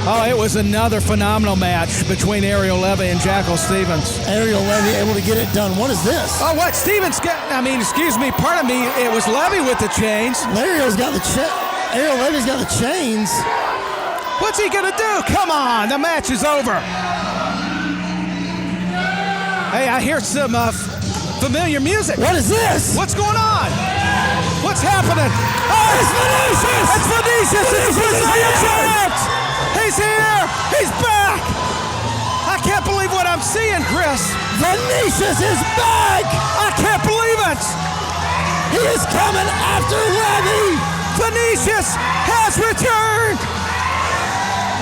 Oh, it was another phenomenal match between Ariel Levy and Jackal Stevens. Ariel Levy able to get it done. What is this? Oh, what? Stevens got, excuse me, pardon me, it was Levy with the chains. Ariel Levy's got the chains. What's he gonna do? Come on, the match is over. Hey, I hear some familiar music. What is this? What's going on? What's happening? Oh, it's Vinicious! It's Vinicious! It's Brazilian champ! He's here! He's back! I can't believe what I'm seeing, Chris. Vinicious is back! I can't believe it! He is coming after Levy! Vinicious has returned!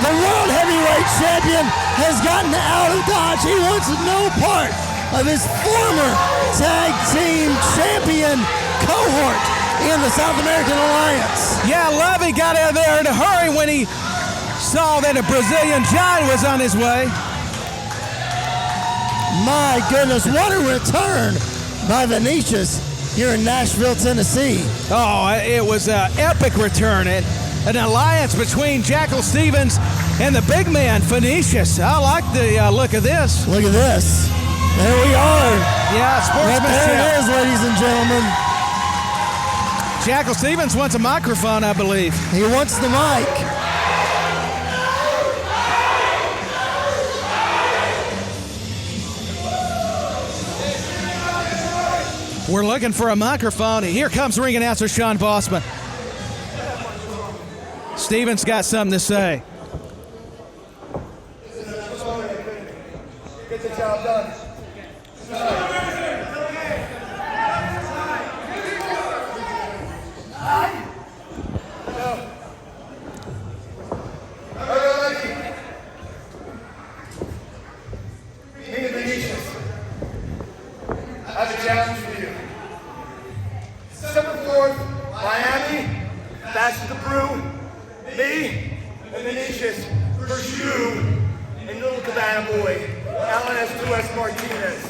The World Heavyweight Champion has gotten out of Dodge. He wants no part of his former Tag Team Champion cohort in the South American Alliance. Yeah, Levy got out of there in a hurry when he saw that a Brazilian Giant was on his way. My goodness, what a return by Vinicious here in Nashville, Tennessee. Oh, it was an epic return. An alliance between Jackal Stevens and the big man, Vinicious. I like the look of this. Look at this. There we are. Yeah, sportsmanship. Right there it is, ladies and gentlemen. Jackal Stevens wants a microphone, I believe. He wants the mic. We're looking for a microphone. Here comes ring announcer Sean Bossman. Stevens got something to say. Get the job done. Me and Vinicious, I have a challenge for you. December 4th, Miami, Bash the Brew, me and Vinicious versus you and Little Cabana Boy, Alan S. Martinez.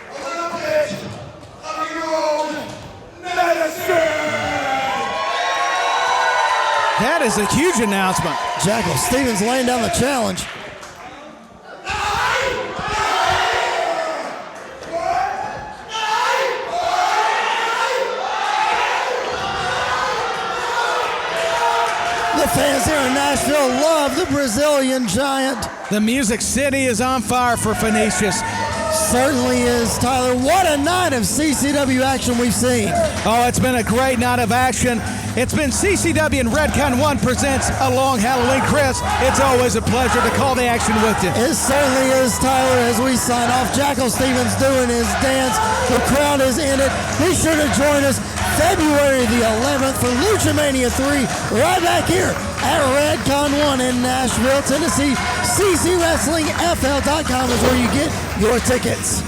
A little bit of your own medicine. That is a huge announcement. Jackal Stevens laying down the challenge. The fans here in Nashville love the Brazilian Giant. The Music City is on fire for Vinicious. Certainly is, Tyler. What a night of CCW action we've seen. Oh, it's been a great night of action. It's been CCW and Redcon 1 presents a long Halloween. Chris, it's always a pleasure to call the action with you. It certainly is, Tyler, as we sign off. Jackal Stevens doing his dance. The crowd is in it. Be sure to join us February the 11th for Lucha Mania 3 right back here at Redcon 1 in Nashville, Tennessee. CCWrestlingFL.com is where you get your tickets.